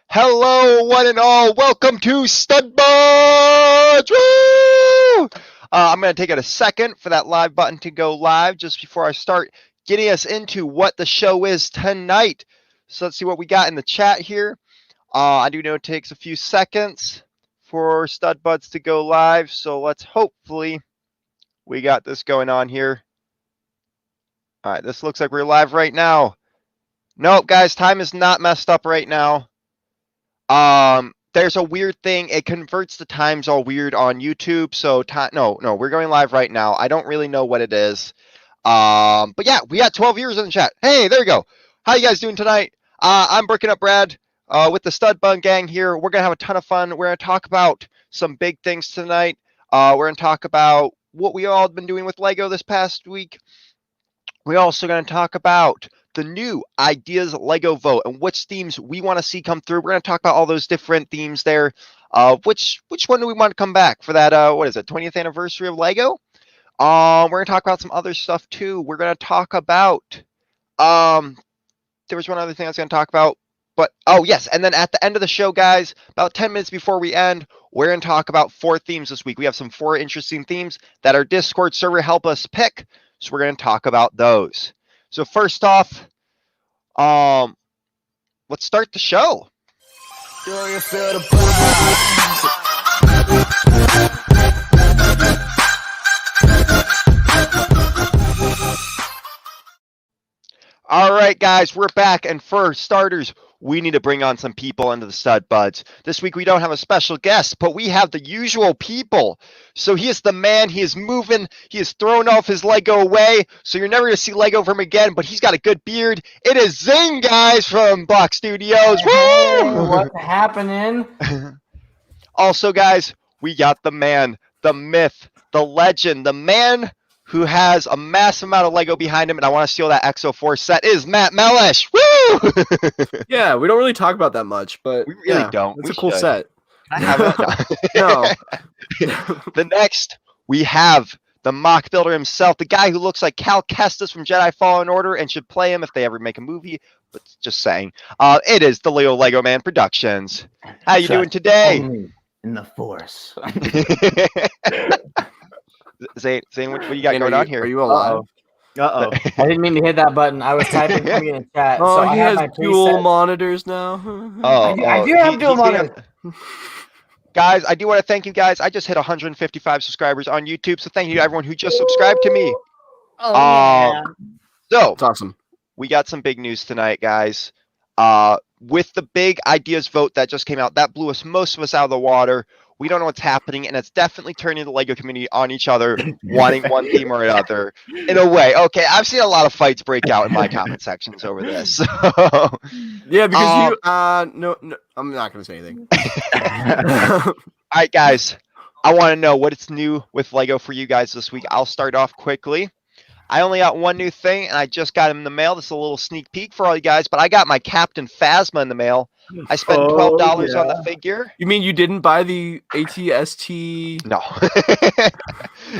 Hello, one and all. Welcome to Stud Buds. Woo! I'm going to take it a second for that live button to go live just before I start getting us into what the show is tonight. So let's see what we got in the chat here. I do know it takes a few seconds for Stud Buds to go live. So let's hopefully we got this going on here. All right, this looks like we're live right now. Nope, guys, time is not messed up right now. There's a weird thing. It converts the times all weird on YouTube. So no, we're going live right now. I don't really know what it is. But yeah, we got 12 viewers in the chat. Hey, there you go. How you guys doing tonight? I'm breaking up Brad, with the Stud Bun gang here. We're gonna have a ton of fun. We're gonna talk about some big things tonight. We're gonna talk about what we all have been doing with Lego this past week. We're also gonna talk about the new ideas Lego vote and which themes we want to see come through. We're going to talk about all those different themes there. Which one do we want to come back for that? What is it? 20th anniversary of Lego. We're going to talk about some other stuff too. We're going to talk about. There was one other thing I was going to talk about, but oh yes, and then at the end of the show, guys, about 10 minutes before we end, we're going to talk about 4 themes this week. We have some 4 interesting themes that our Discord server helped us pick, so we're going to talk about those. So first off, let's start the show. All right, guys, we're back, and for starters, we need to bring on some people into the Stud Buds. This week we don't have a special guest, but we have the usual people. So he is the man, he is moving, he is throwing off his Lego away, so you're never going to see Lego from him again, but he's got a good beard. It is Zane, guys, from Block Studios. Hey, Woo! what's happening? Also, guys, we got the man, the myth, the legend, the man who has a massive amount of Lego behind him, and I want to steal that XO4 set, is Matt Mellish. Woo! Yeah, we don't really talk about that much, but we really don't. It's We a cool should. set. I have it. No. The next, we have the mock builder himself, the guy who looks like Cal Kestis from Jedi Fallen Order and should play him if they ever make a movie, but just saying. It is the Leo Lego Man Productions. How you doing today? Only in the Force. Zane, what do you got going on here? Are you alive? Uh-oh. I didn't mean to hit that button. I was typing something in the chat. Oh, so I he have has my dual preset. monitors now. I do have dual monitors. Guys, I do want to thank you guys. I just hit 155 subscribers on YouTube, so thank you to everyone who just subscribed to me. Oh, yeah. So, It's awesome. we got some big news tonight, guys. With the big ideas vote that just came out, that blew most of us out of the water. We don't know what's happening, and it's definitely turning the Lego community on each other, wanting one theme or another. In a way, okay, I've seen a lot of fights break out in my comment sections over this. So. Yeah, because you. No, I'm not gonna say anything. All right, guys. I want to know what's new with Lego for you guys this week. I'll start off quickly. I only got one new thing, and I just got him in the mail. This is a little sneak peek for all you guys, but I got my Captain Phasma in the mail. I spent $12 on the figure. You mean you didn't buy the ATST? No,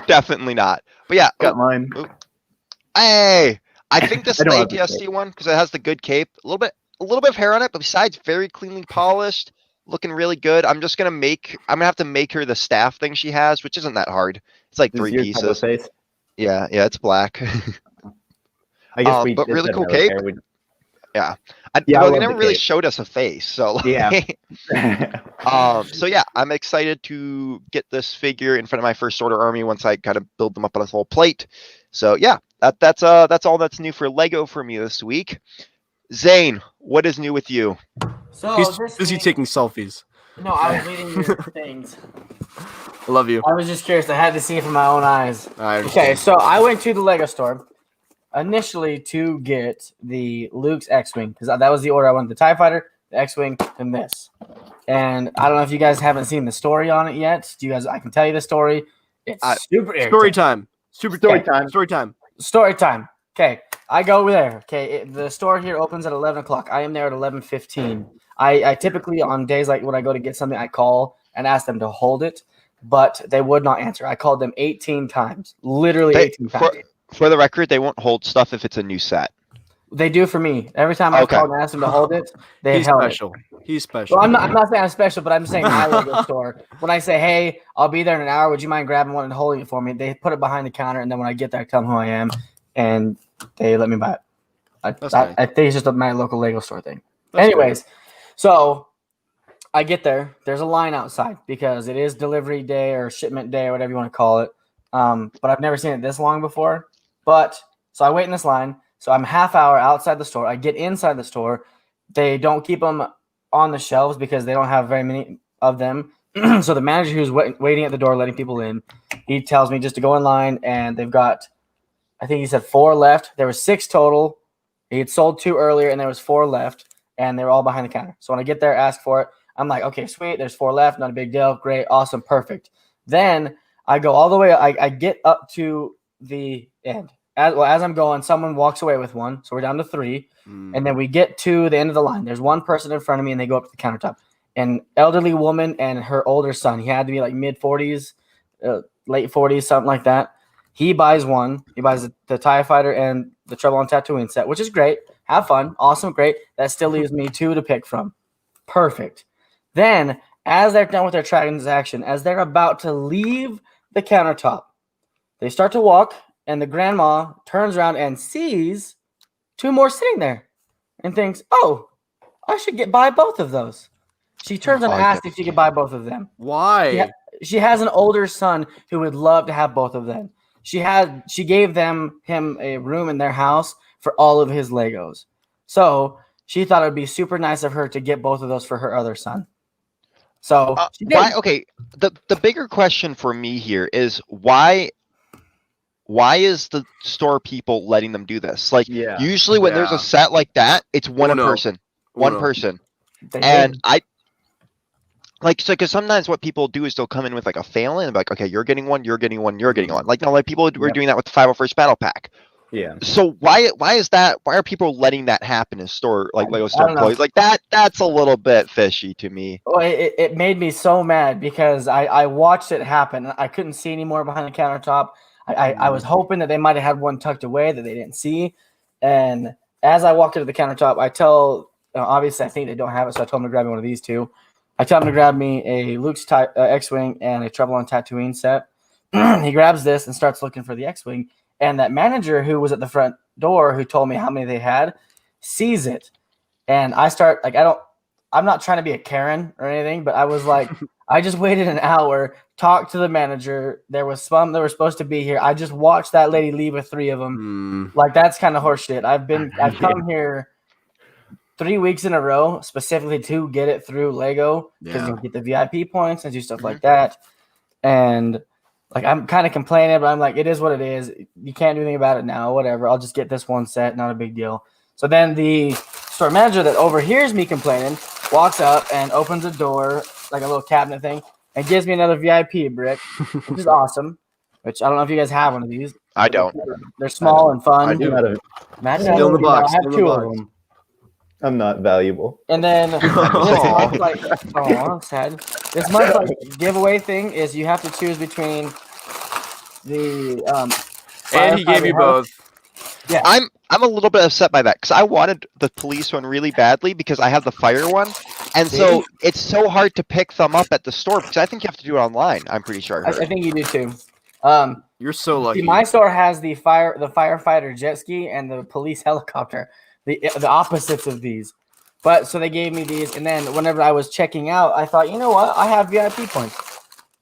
definitely not. But yeah, Got mine. hey, I think this is I the don't have the ATST one because it has the good cape. A little bit of hair on it, but besides, very cleanly polished, looking really good. I'm gonna have to make her the staff thing she has, which isn't that hard. It's like 3 pieces. Face? Yeah, it's black. I guess we but just really said cool no cape. hair. We- Yeah, Yeah, I well, they love never the really cape. showed us a face, so Yeah. so yeah, I'm excited to get this figure in front of my first order army once I kind of build them up on a whole plate. So yeah, that's all that's new for Lego for me this week. Zane, what is new with you? So He's this busy week- taking selfies. No, I was reading your things. I love you. I was just curious. I had to see it from my own eyes. I Okay, understand. so I went to the Lego store initially to get the Luke's X-Wing because that was the order I wanted: the TIE Fighter, the X-Wing, and this. And I don't know if you guys haven't seen the story on it yet. Do you guys? I can tell you the story. It's super Story irritating. time. Story time. Story time. Story time. Okay, I go over there. Okay, the store here opens at 11 o'clock. I am there at 11:15. I typically on days like when I go to get something, I call and ask them to hold it, but they would not answer. I called them 18 times, literally 18 times. For the record, they won't hold stuff if it's a new set. They do for me. Every time I Okay. called and asked them to hold it, they He's held special. He's special. it. Well, I'm not saying I'm special, but I'm saying my Lego store. When I say, "Hey, I'll be there in an hour. Would you mind grabbing one and holding it for me?" They put it behind the counter, and then when I get there, I tell them who I am, and they let me buy it. That's I nice. think it's just my local Lego store thing. That's Anyways, so I get there. There's a line outside because it is delivery day or shipment day or whatever you want to call it. But I've never seen it this long before. But so I wait in this line. So I'm half hour outside the store. I get inside the store. They don't keep them on the shelves because they don't have very many of them. So the manager who's waiting at the door, letting people in, he tells me just to go in line, and they've got, I think he said 4 left. There were 6 total. He had sold 2 earlier, and there was 4 left, and they were all behind the counter. So when I get there, ask for it. I'm like, okay, sweet. There's 4 left. Not a big deal. Great. Awesome. Perfect. Then I go all the way. I get up to the end. As I'm going, someone walks away with one. So we're down to 3. And then we get to the end of the line. There's one person in front of me, and they go up to the countertop. An elderly woman and her older son. He had to be like mid-40s, late 40s, something like that. He buys one. He buys the TIE Fighter and the Trouble on Tatooine set, which is great. Have fun. Awesome. Great. That still leaves me 2 to pick from. Perfect. Then, as they're done with their transaction, as they're about to leave the countertop, they start to walk, and the grandma turns around and sees 2 more sitting there and thinks, oh, I should buy both of those. She turns and asks if she could buy both of them. Why? She has an older son who would love to have both of them. She gave him a room in their house for all of his Legos. So she thought it would be super nice of her to get both of those for her other son. So she did. Why? Okay, the bigger question for me here is why is the store people letting them do this? Like, Yeah. usually when there's Yeah. a set like that, it's one person. They And did. I like, so because sometimes what people do is they'll come in with like a failing and be like, okay, you're getting one, you're getting one, you're getting one. Like, no, like people were Yep. doing that with the 501st Battle Pack. Yeah. So why is that? Why are people letting that happen in store, like Lego store don't know. employees? Like that's a little bit fishy to me. Well, it made me so mad because I watched it happen. I couldn't see any more behind the countertop. I was hoping that they might have had one tucked away that they didn't see. And as I walked into the countertop, I tell, obviously I think they don't have it, so I told them to grab me one of these 2. I tell him to grab me a Luke's X-Wing and a Trouble on Tatooine set. He grabs this and starts looking for the X-Wing. And that manager who was at the front door who told me how many they had sees it. And I start, like, I'm not trying to be a Karen or anything, but I was like, I just waited an hour, talked to the manager. There was some that were supposed to be here. I just watched that lady leave with 3 of them. Like, that's kind of horseshit. I've come here 3 weeks in a row specifically to get it through Lego because you get the VIP points and do stuff like that. And like, I'm kind of complaining, but I'm like, it is what it is. You can't do anything about it now. Whatever. I'll just get this one set. Not a big deal. So then the store manager that overhears me complaining walks up and opens a door, like a little cabinet thing, and gives me another VIP brick, which is awesome. Which I don't know if you guys have one of these. I don't. They're small and fun. I do. Imagine Still in the box, I have still in the 2 of box. them. I'm not valuable. And then this month's like, oh, sad. This month's like giveaway thing is you have to choose between the And he gave you both. I'm a little bit upset by that because I wanted the police one really badly because I have the fire one, and so it's so hard to pick them up at the store because I think you have to do it online. I'm pretty sure. I think you do too. You're so lucky. See, my store has the firefighter jet ski and the police helicopter, the opposites of these. But so they gave me these, and then whenever I was checking out, I thought, you know what? I have VIP points.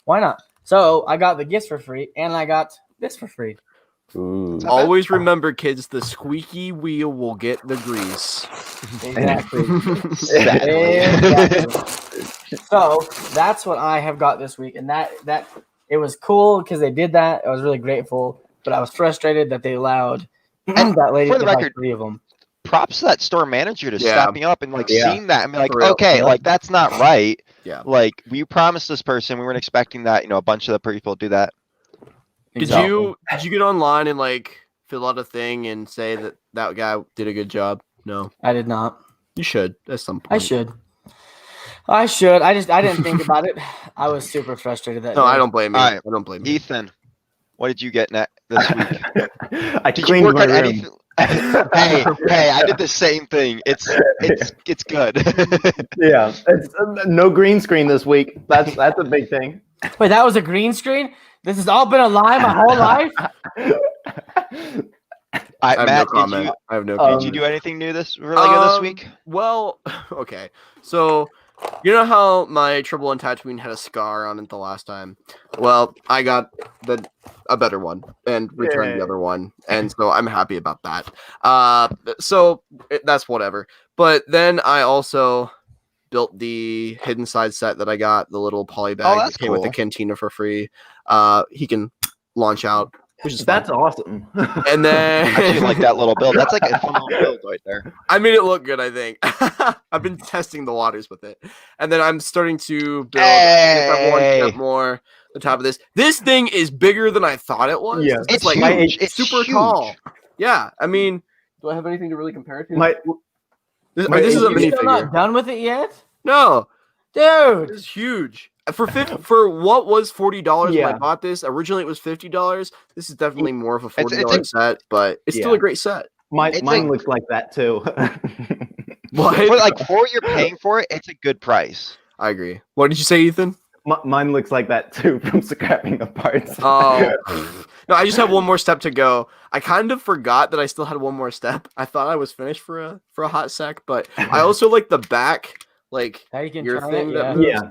Why not? So I got the gifts for free, and I got this for free. Ooh. Always remember, kids, the squeaky wheel will get the grease. Exactly. Sadly. Exactly. So that's what I have got this week, and that it was cool because they did that. I was really grateful, but I was frustrated that they allowed that lady for to the buy record, 3 of them. Props to that store manager to Yeah. stepping up and like Yeah. seeing that and be like, For real. okay, like that's not right. Yeah. Like we promised this person, we weren't expecting that. You know, a bunch of the people do that. Did you get online and like fill out a thing and say that guy did a good job? No, I did not. you should at some point. I should. I didn't think about it. I was super frustrated that No, day. I don't blame you. Alright. I don't blame you. Ethan, what did you get this week? I Did you cleaned work my on room. hey, I did the same thing. It's good. Yeah, it's no green screen this week. That's a big thing. Wait, that was a green screen? This has all been a lie my whole life? I have Matt, no comment. I have no did comment. you do anything new really good this week? Well, okay. So, you know how my Triple One Tatooine had a scar on it the last time? Well, I got a better one and returned the other one, and so I'm happy about that. That's whatever. But then I also built the hidden side set that I got, the little poly bag that's that came with the cool. cantina for free. He can launch out, which is That's fun. awesome. And then I actually like that little build. That's like a fun little build right there. I made it look good, I think. I've been testing the waters with it. And then I'm starting to build one step more the top of this. This thing is bigger than I thought it was. Yeah. It's like huge. It's super huge. tall. Yeah. I mean, do I have anything to really compare it to? My this my- is a You're minifigure. still not done with it yet? No, Dude! it's huge. For what was $40 when Yeah. I bought this, originally it was $50. This is definitely more of a It's $40 set, but it's still Yeah. a great set. It's mine like- looks like that too. For what you're paying for it, it's a good price. I agree. What did you say, Ethan? Mine looks like that too from scrapping the parts. Oh, no, I just have one more step to go. I kind of forgot that I still had one more step. I thought I was finished for a hot sec, but I also like the back, like How you can your turn thing it, that yeah. moves. Yeah.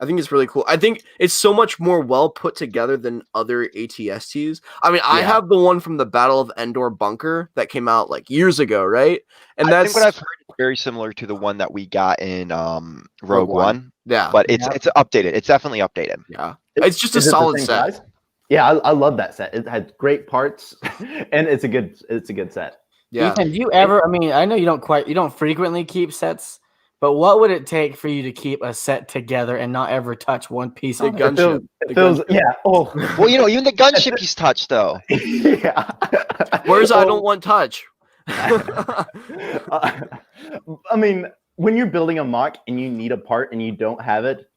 I think it's really cool. I think it's so much more well put together than other ATSTs. I mean, I Yeah. have the one from the Battle of Endor bunker that came out like years ago, right? And I that's think what I've heard is very similar to the one that we got in Rogue One. One, yeah, but it's Yeah. it's updated. It's definitely updated. yeah. It's just a Is it the solid same set. size? Yeah, I love that set. It had great parts, and it's a good set. Yeah. Ethan, do you ever, I mean, I know you don't frequently keep sets, but what would it take for you to keep a set together and not ever touch one piece The of it? gunship. It feels yeah. Oh, Well, even the gunship he's touched though. yeah. Whereas I Oh, don't want touch. I mean, when you're building a mock and you need a part and you don't have it,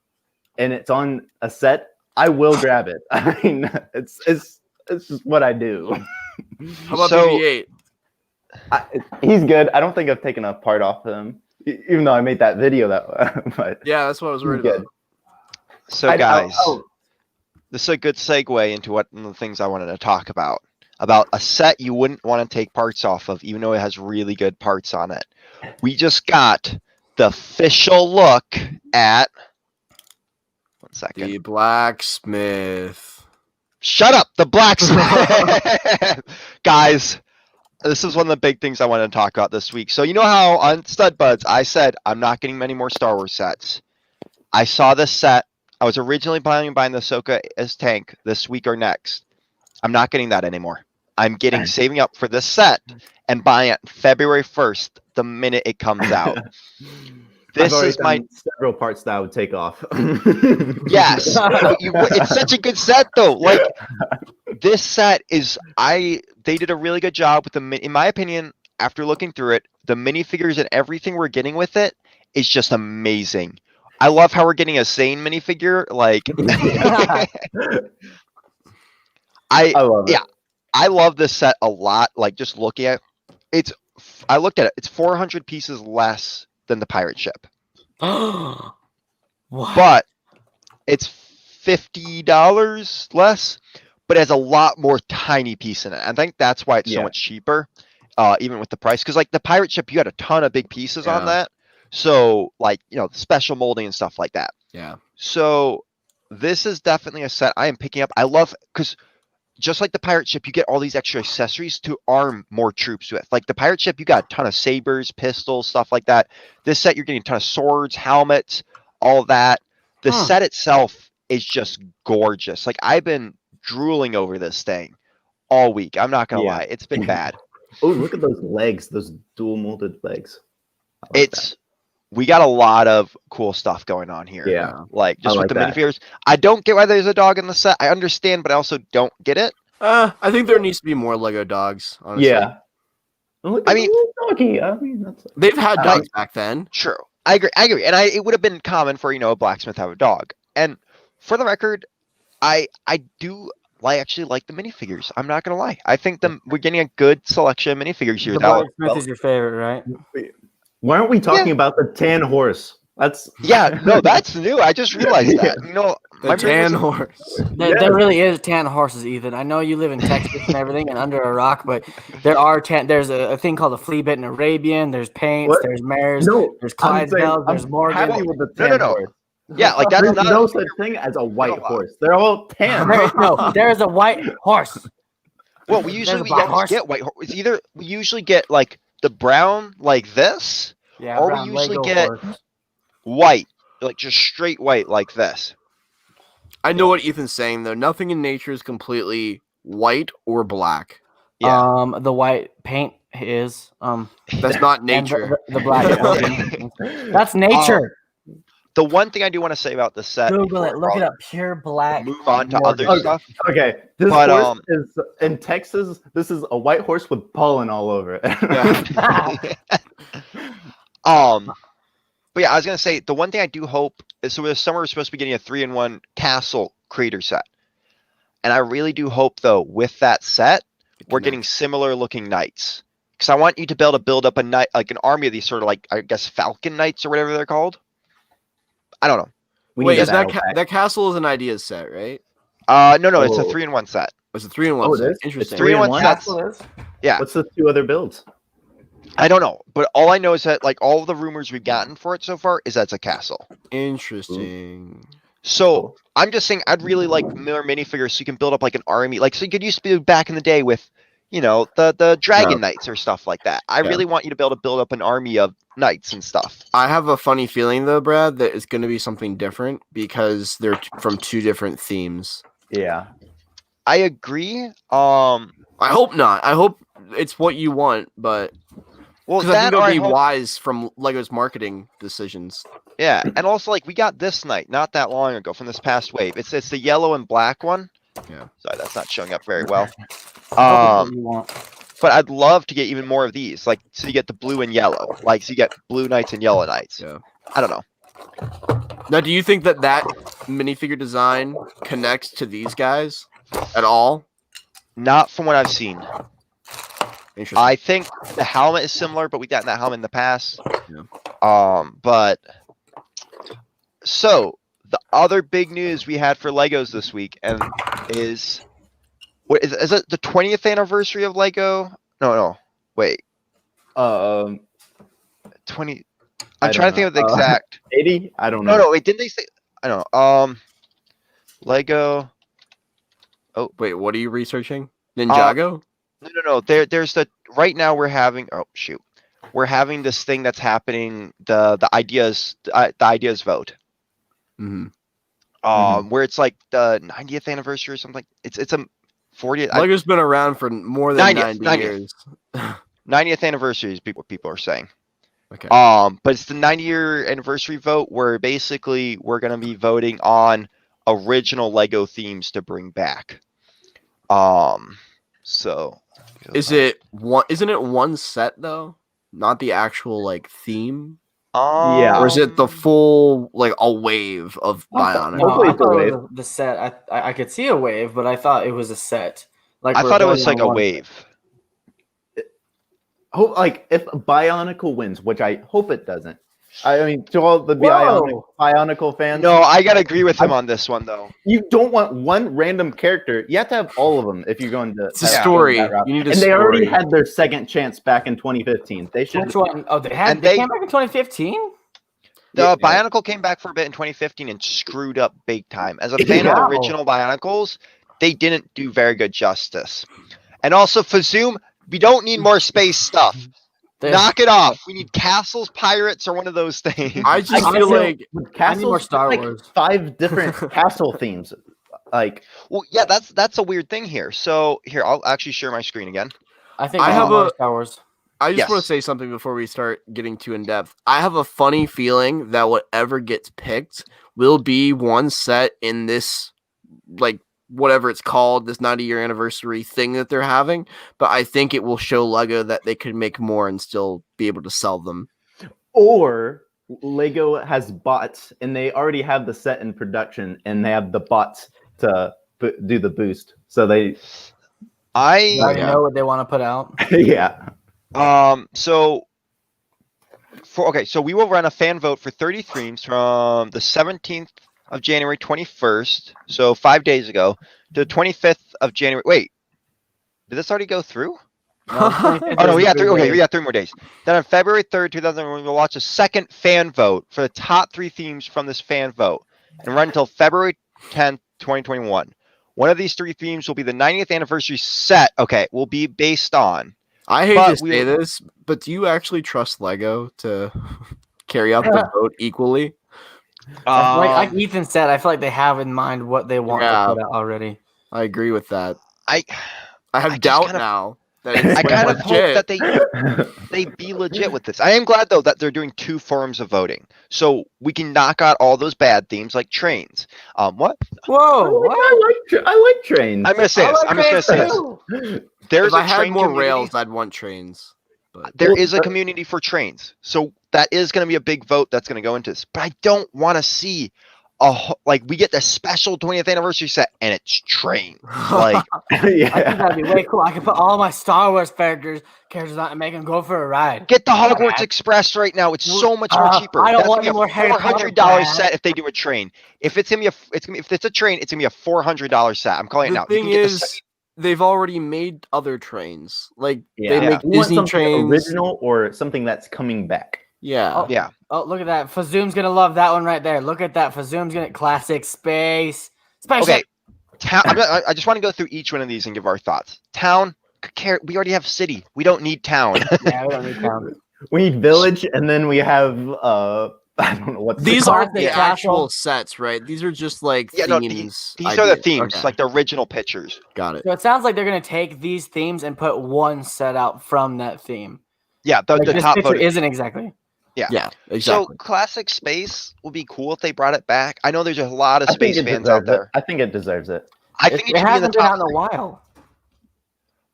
and it's on a set, I will grab it. I mean, it's just what I do. How about So- BB-8? He's good. I don't think I've taken a part off him, even though I made that video. But Yeah, that's what I was worried he's about. good. So guys, this is a good segue into one of the things I wanted to talk about a set you wouldn't want to take parts off of, even though it has really good parts on it. We just got the official look at. One second. The blacksmith. Shut up, the blacksmith. Guys, this is one of the big things I wanted to talk about this week. So you know how on Stud Buds I said I'm not getting many more Star Wars sets. I saw this set. I was originally planning on buying the Ahsoka as tank this week or next. I'm not getting that anymore. I'm saving up for this set and buying it February 1st the minute it comes out. This I've already is my done several parts that I would take off. yes. It's such a good set though. Like this set is they did a really good job with in my opinion, after looking through it, the minifigures and everything we're getting with it is just amazing. I love how we're getting a Sane minifigure. Like I love it. Yeah. I love this set a lot. Like just looking at I looked at it. It's 400 pieces less than the pirate ship, What? but it's $50 less, but it has a lot more tiny piece in it. I think that's why it's so Yeah. much cheaper, even with the price. Because like the pirate ship, you had a ton of big pieces on Yeah. that. So like special molding and stuff like that. Yeah. So this is definitely a set I am picking up. I love because just like the pirate ship, you get all these extra accessories to arm more troops with. Like the pirate ship, you got a ton of sabers, pistols, stuff like that. This set, you're getting a ton of swords, helmets, all of that. The set itself is just gorgeous. Like I've been drooling over this thing all week. I'm not gonna Yeah. lie, it's been bad. Oh, look at those legs, those dual molded legs. I like that. We got a lot of cool stuff going on here. Yeah. Like just I with like the that. minifigures. I don't get why there's a dog in the set. I understand, but I also don't get it. I think there needs to be more Lego dogs. Honestly. Yeah. Oh, look I at mean- the little doggy. I mean, that's They've had I dogs back then. True. I agree. And it would have been common for, a blacksmith to have a dog. And for the record, I do actually like the minifigures. I'm not gonna lie. I think we're getting a good selection of minifigures here. The That Blacksmith is your favorite, right? Why aren't we talking about the tan horse? That's yeah, no, that's new. I just realized that. You know, The my brain tan wasn't- horse. There really is tan horses, Ethan. I know you live in Texas and everything and under a rock, but there's a thing called a flea bitten Arabian, there's paints, What? there's mares, no. there's I'm saying, Clydesdales, there's I'm Morgan. happy with the No, tan no. horse. Yeah, like that's There's not no such thing as a white lie. horse. They're all tan. There is a white horse. Well, we There's usually a we black always horse. get white horse. It's either we usually get like the brown like this, Yeah, or we brown usually Lego get horse. white, like just straight white like this. I know what Ethan's saying though. Nothing in nature is completely white or black. Yeah. The white paint is That's not and nature. the black. That's nature. The one thing I do want to say about the set, Google before it. Look we it up. Pure black. move on to Morgan. other stuff. Okay, this But, horse is in Texas. This is a white horse with pollen all over it. Yeah. But yeah, I was gonna say the one thing I do hope is so this summer we're supposed to be getting a 3-in-1 castle creator set, and I really do hope though with that set we're getting similar looking knights because I want you to be able to build up a knight like an army of these sort of like I guess Falcon Knights or whatever they're called. I don't know. We Wait, need is a that battle pack. that castle is an idea set, right? No, it's a Oh. 3-in-1 set. It's a 3-in-1 Oh, it set. is? Interesting. It's 3-in-1? 3-in-1 sets. Castle is. Yeah. What's the two other builds? I don't know, but all I know is that like all of the rumors we've gotten for it so far is that it's a castle. Interesting. So I'm just saying I'd really like more minifigures so you can build up like an army. Like so you could used to be back in the day with, you know, the Dragon Yeah. Knights or stuff like that. I Yeah. really want you to be able to build up an army of knights and stuff. I have a funny feeling though, Brad, that it's going to be something different because they're from two different themes. Yeah. I agree. I hope not. I hope it's what you want, but Well, because I think that it or would I be hope- wise from Lego's marketing decisions. yeah, and also like we got this knight not that long ago from this past wave. It's the yellow and black one. Yeah. Sorry, that's not showing up very well. What you want. But I'd love to get even more of these. Like so you get the blue and yellow. Like so you get blue knights and yellow knights. Yeah. I don't know. Now, do you think that minifigure design connects to these guys at all? Not from what I've seen. Interesting. I think the helmet is similar, but we've gotten that helmet in the past. Yeah. But so the other big news we had for Legos this week and is what is it the 20th anniversary of Lego? No. Wait. 20 I I'm don't trying to think of the know. exact 80? I don't know. No, wait, didn't they say I don't know. Lego Wait, what are you researching? Ninjago? No. There's the right now we're having we're having this thing that's happening the ideas vote. Mm-hmm. Where it's like the 90th anniversary or something. It's a 40th Lego's been around for more than 90th, 90 years. 90th anniversary is what people are saying. Okay. But it's the 90-year anniversary vote where basically we're gonna be voting on original Lego themes to bring back. So Isn't it one set though? Not the actual like theme? Yeah. Or is it the full like a wave of Bionic? No, Hopefully I it's a thought it wave. was the set. I could see a wave, but I thought it was a set. Like I we're thought it was voting like on a one- wave. Hope like if Bionicle wins, which I hope it doesn't. I mean, to all the Whoa. Bionicle fans, No, I gotta agree with him on this one though. you don't want one random character. You have to have all of them if you're going to. It's a have story. that route. You need a and they already story. had their second chance back in 2015. They should. Which one? Oh, they And they they- came back in 2015. The Yeah. Bionicle came back for a bit in 2015 and screwed up big time. As a fan of the Wow. original Bionicles, they didn't do very good justice. And also, Fazoom, we don't need more space stuff. They- Knock it off. We need castles, pirates, or one of those things. I just I feel feel- like With I need castles, more Star like Wars. 5 different castle themes. Like Well, yeah, that's a weird thing here. So here, I'll actually share my screen again. I think I I have have more a- Star Wars. I just want Yes. to say something before we start getting too in depth. I have a funny feeling that whatever gets picked will be one set in this, like, whatever it's called, this 90-year anniversary thing that they're having. But I think it will show Lego that they could make more and still be able to sell them. or Lego has bots and they already have the set in production and they have the bots to do the boost. So they, You already Yeah. know what they want to put out. yeah. So we will run a fan vote for 30 themes from the 17th of January 21st, so 5 days ago, to the 25th of January. Wait, did this already go through? No, 25th Oh no, is we the got 3. big Okay, day. we got 3 more days. Then on February 3rd, 2001, we'll launch a second fan vote for the top 3 themes from this fan vote, and run until February 10th, 2021. One of these 3 themes will be the 90th anniversary set. Okay, will be based on. I hate But to we- say this, but do you actually trust Lego to carry out the vote equally? Like Ethan said, I feel like they have in mind what they want Yeah. to put out already. I agree with that. I I have just doubt kinda- now that it's I kind of hope legit. that they be legit with this. I am glad though that they're doing 2 forms of voting, so we can knock out all those bad themes like trains. What? Whoa! What? I like trains. I'm gonna say this. I'm just gonna say this. this. There's If I a had train more community. rails, I'd want trains. But There Well, is a community for trains, so that is going to be a big vote that's going to go into this. But I don't want to see like we get the special 20th anniversary set and it's trains. Like I think yeah. that'd be way cool. I could put all my Star Wars characters on and make them go for a ride. get the Hogwarts Express right now. It's so much more cheaper. I don't That's want gonna be any more Harry a Potter $400 crap. set if they do a train. If it's gonna be if it's a train, it's gonna be a $400 set. I'm calling it the now. You thing can get the is, they've already made other trains. Like Yeah. they make You want Disney something trains. original or something that's coming back. Yeah. Oh. Yeah. Oh, look at that. Fazoom's gonna love that one right there. Look at that. Fazoom's gonna classic space. Spaceship. Okay. Town. I just want to go through each one of these and give our thoughts. Town. We already have city. We don't need town. Yeah, we don't need town. We need village, and then we have I don't know what These The aren't the classic actual castle. sets, right? These are just like Yeah, no, themes. These are the ideas. themes, Okay, like the original pictures. got it. So it sounds like they're gonna take these themes and put one set out from that theme. Yeah, the Like, this top picture voted. isn't exactly. Yeah, So exactly. classic space would be cool if they brought it back. I know there's a lot of I think space it fans out deserves there. it. I think it deserves it. I think it should be in the hasn't been top. out in a while.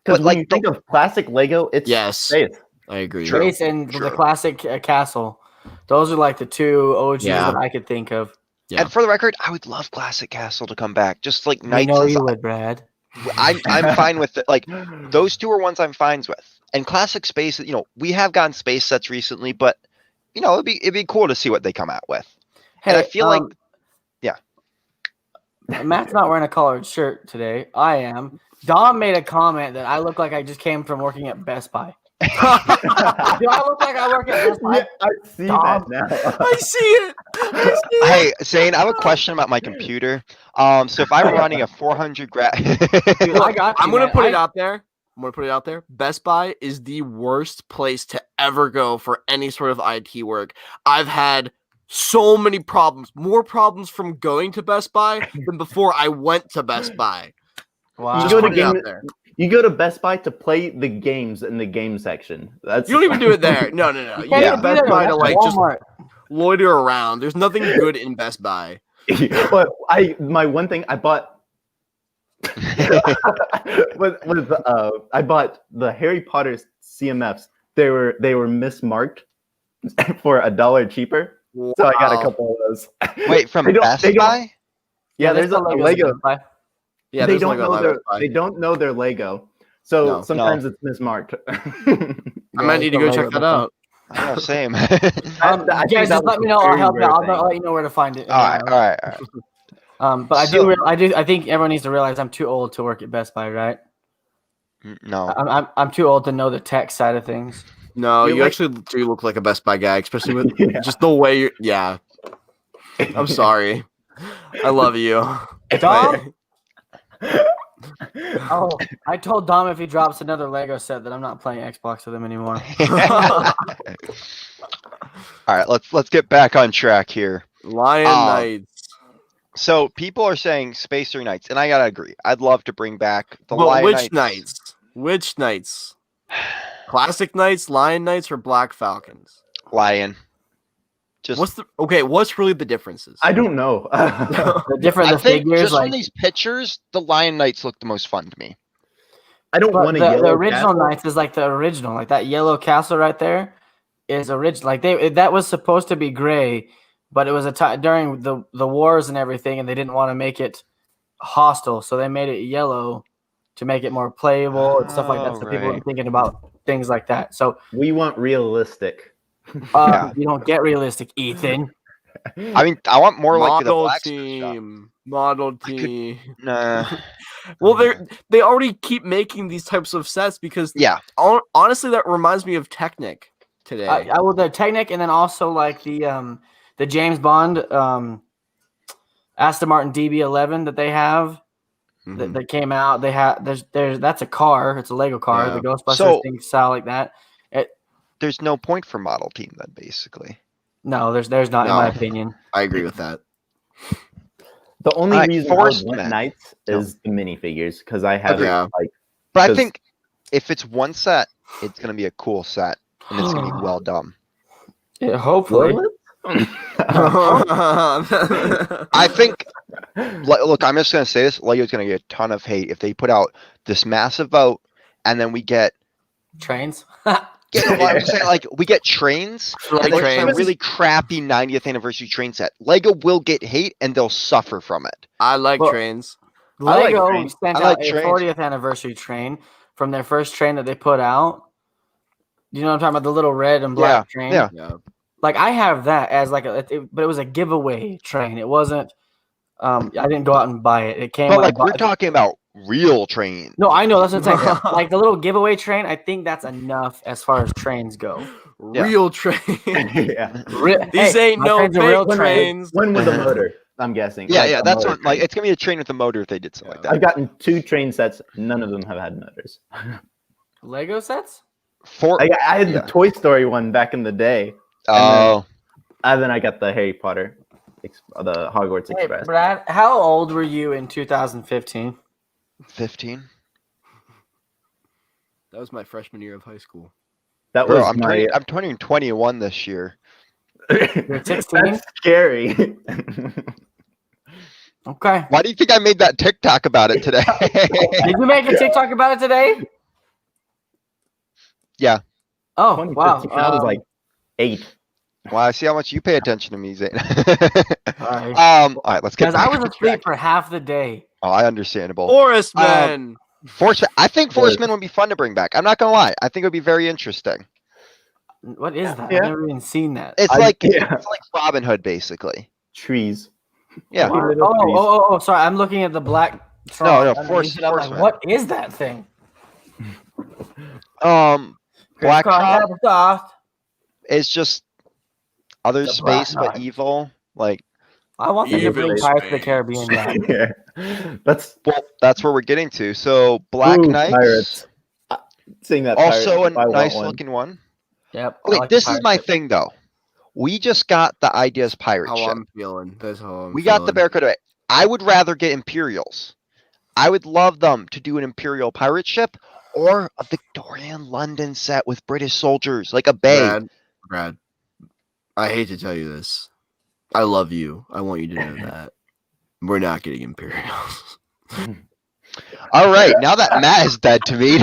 Because But, when like, you think of classic Lego, it's Yes. space. I agree. True. Space and the True. classic castle. Those are like the 2 OGs Yeah. that I could think of. Yeah. And for the record, I would love Classic Castle to come back. Just like I Knights. know and you stuff. would, Brad. I'm fine with it. Like those 2 are ones I'm fine with. And Classic Space, we have gotten space sets recently, but it'd be cool to see what they come out with. And I feel like Matt's not wearing a collared shirt today. I am. Dom made a comment that I look like I just came from working at Best Buy. Do I look like I work at Best Buy? Yeah, I see Dom. that now. I see it. I see it. Hey, Zane, I have a question about my computer. So if I'm running a 400 Dude, I got you, I'm gonna man. put it out there. Best Buy is the worst place to ever go for any sort of IT work. I've had so many problems, more problems from going to Best Buy than before I went to Best Buy. Wow. You Just go to put it out game- there. You go to Best Buy to play the games in the game section. That's You don't even do it there. No. You can't go even to do Best that, Buy to that's like just Walmart. loiter around. There's nothing good in Best Buy. But my one thing I bought I bought the Harry Potter CMFs. They were mismarked for $1 cheaper. So I got a Wow. couple of those. Wait, from They don't- Best they don't- Buy? Yeah, there's there's a still Legos at Lego. Best Buy. Yeah, they there's don't Lego know at their Best Buy. they don't know their Lego. So No. sometimes it's mismarked. I might need to go check that out. I know, same. I You think guys that just was let me a know. I'll very help you rare out. thing. I'll let you know where to find it. all right. But I So- I think everyone needs to realize I'm too old to work at Best Buy, right? No. I'm too old to know the tech side of things. No, You you like- actually do look like a Best Buy guy, especially with Yeah. just the way you're. Yeah, I'm sorry. I love you. Dom? Oh, I told Dom if he drops another Lego set that I'm not playing Xbox with him anymore. All right, let's get back on track here. Lion Knights. So people are saying Spacer Knights, and I gotta agree. I'd love to bring back the But Lion which Knights? Which Knights? Classic Knights, Lion Knights, or Black Falcons? Lion. Just What's really the differences? I don't know. The different I the think figures, just like from these pictures, the Lion Knights look the most fun to me. I don't but want to the original Knights is like the original, like that yellow castle right there is original. Like that was supposed to be gray, but it was a time during the wars and everything, and they didn't want to make it Hostile, so they made it yellow to make it more playable and stuff like that. So people are right. thinking about things like that. So We want realistic. Yeah. you don't get realistic, Ethan. I mean, I want more like the Model Black team. Model I could- team. Nah. Well, they already keep making these types of sets because Yeah. honestly, that reminds me of Technic today. I will the Technic, and then also like the James Bond Aston Martin DB11 that they have Mhm. that came out. They have there's that's a car. It's a Lego car. Yeah. The Ghostbusters So- thing style like that. There's no point for model team then, basically. No, there's not in my No. opinion. I agree with that. The only Alright, reason I Force want Man. Knights is the minifigures because I have Yeah. like But I 'Cause- think if it's one set, it's gonna be a cool set and it's gonna be well done. Yeah, hopefully. I think. Look, I'm just gonna say this: Lego's gonna get a ton of hate if they put out this massive vote, and then we get. Trains. Yeah, well, I'm just saying, like we get trains, Like and there's trains. a really crappy 90th anniversary train set. Lego will get hate, and they'll suffer from it. I like Well, trains. I like Lego trains. sent I like out a trains. 40th anniversary train from their first train that they put out. You know what I'm talking about? The little red and black train. yeah. Yeah. Like I have that as like but it was a giveaway train. It wasn't. I didn't go out and buy it. It came. But when I like we're bought- talking about real trains. No, I know that's what I'm saying. Like the little giveaway train. I think that's enough as far as trains go. Yeah. Real train. yeah. These ain't my no train's a real fake trains. One with a motor. I'm guessing. Yeah, Like yeah, a that's motor what. Like train. it's gonna be a train with a motor if they did something like I've that. gotten 2 train sets. None of them have had motors. Lego sets. I had Yeah. the Toy Story one back in the day, Oh, and then I got the Harry Potter, the Hogwarts Hey, Express. Brad, how old were you in 2015? 15. That was my freshman year of high school. That Bro, was I'm my. turning 21 this year. You're 16. That's scary. Okay. Why do you think I made that TikTok about it today? Did you make a TikTok about it today? Yeah. Oh 2015, wow. I was like 8. Well, I see how much you pay attention to me, Zane. Sorry. All right, let's get Because I back was on asleep track. for half the day. Oh, understandable. Forest Man. Force. I think Force. Forceman would be fun to bring back. I'm not gonna lie. I think it would be very interesting. What is that? Yeah. I've never even seen that. It's I- like yeah. it's like Robin Hood, basically. Trees. Yeah. Oh, Little trees. sorry. I'm looking at the black. No, Tron no, underneath Force- it. I'm like, Forceman. what is that thing? Black Crisscross Tron Applesauce. is just other The Black space but Knight. evil. Like, I want them to Evil bring Pirates of the space. Caribbean back. Yeah. That's well, that's where we're getting to. So Black Ooh, Knights, Pirates. Seeing that also Pirates, a I want nice one. looking one. Yep. I Okay, like this the is my Pirates. thing though. We just got the Ideas pirate How ship. I'm feeling. That's how I'm We got the feeling. Barracuda. I would rather get Imperials. I would love them to do an Imperial pirate ship or a Victorian London set with British soldiers, like a bay. Brad, I hate to tell you this. I love you. I want you to know that. We're not getting Imperials. All right, now that Matt is dead to me.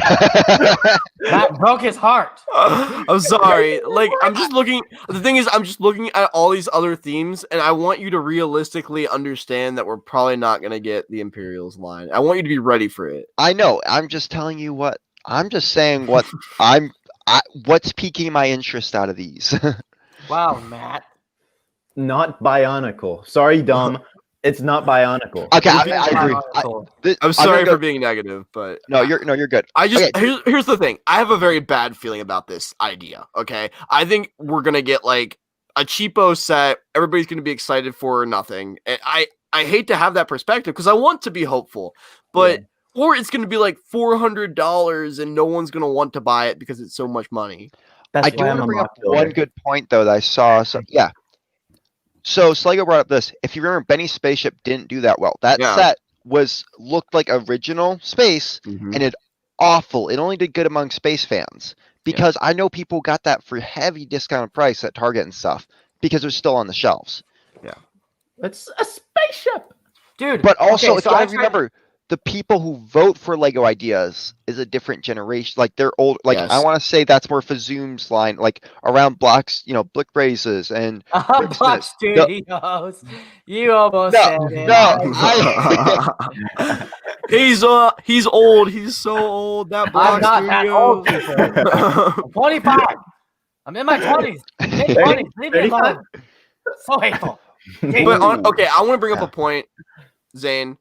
That broke his heart. I'm sorry. Like, I'm just looking. The thing is, I'm just looking at all these other themes, and I want you to realistically understand that we're probably not going to get the Imperials line. I want you to be ready for it. I know. I'm just telling you what. I'm just saying what what's piquing my interest out of these. Wow, Matt. Not Bionicle. Sorry, Dom. It's not Bionicle. Okay, You're I being agree. ironical. I'm sorry gonna for being negative, but No, you're good. I just Okay. here's the thing. I have a very bad feeling about this idea. Okay, I think we're gonna get like a cheapo set. Everybody's gonna be excited for nothing. And I hate to have that perspective because I want to be hopeful, but or it's gonna be like $400 and no one's gonna want to buy it because it's so much money. That's I do why want I'm to a bring up mock builder. one good point though that I saw. So yeah. So Slego brought up this. If you remember, Benny's spaceship didn't do that well. That Yeah. set looked like original space Mhm. and it awful. It only did good among space fans because I know people got that for heavy discounted price at Target and stuff because it was still on the shelves. It's a spaceship. Dude. But also, okay, if so you I gotta tried- remember, the people who vote for Lego ideas is a different generation. Like they're old. Like I Yes. want to say that's more Fazoom's line, like around blocks, Blick Raises and Block Bricksmith. Studios. You almost No, said it. no, He's old. He's so old. That Block I'm not that old, Studios. I'm 25. I'm in my 20s. Mid 20s. Leave me 35? alone. So hateful. But okay, I want to bring up a point, Zane.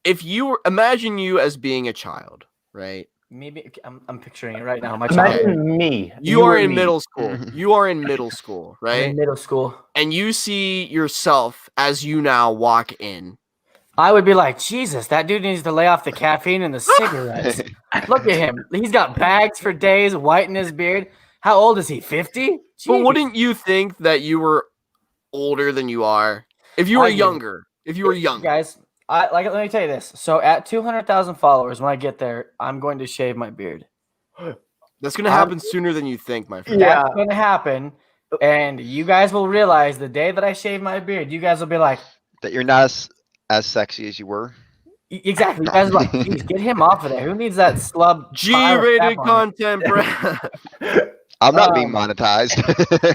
If you imagine you as being a child, right? Maybe I'm picturing it right now. My child Imagine me. You are or in me. middle school. You are in middle school, in right? middle school. And you see yourself as you now walk in. I would be like, Jesus, that dude needs to lay off the caffeine and the cigarettes. Look at him. He's got bags for days, white in his beard. How old is he? 50? But wouldn't you think that you were older than you are? If you were I do. younger. If you were younger. Guys, let me tell you this. So at 200,000 followers, when I get there, I'm going to shave my beard. That's gonna happen sooner than you think, my friend. Yeah. That's going to happen. And you guys will realize the day that I shave my beard, you guys will be like, that you're not as sexy as you were. exactly. You guys are like, geez, get him off of there. Who needs that slub? G-rated content, Brad. I'm not being monetized.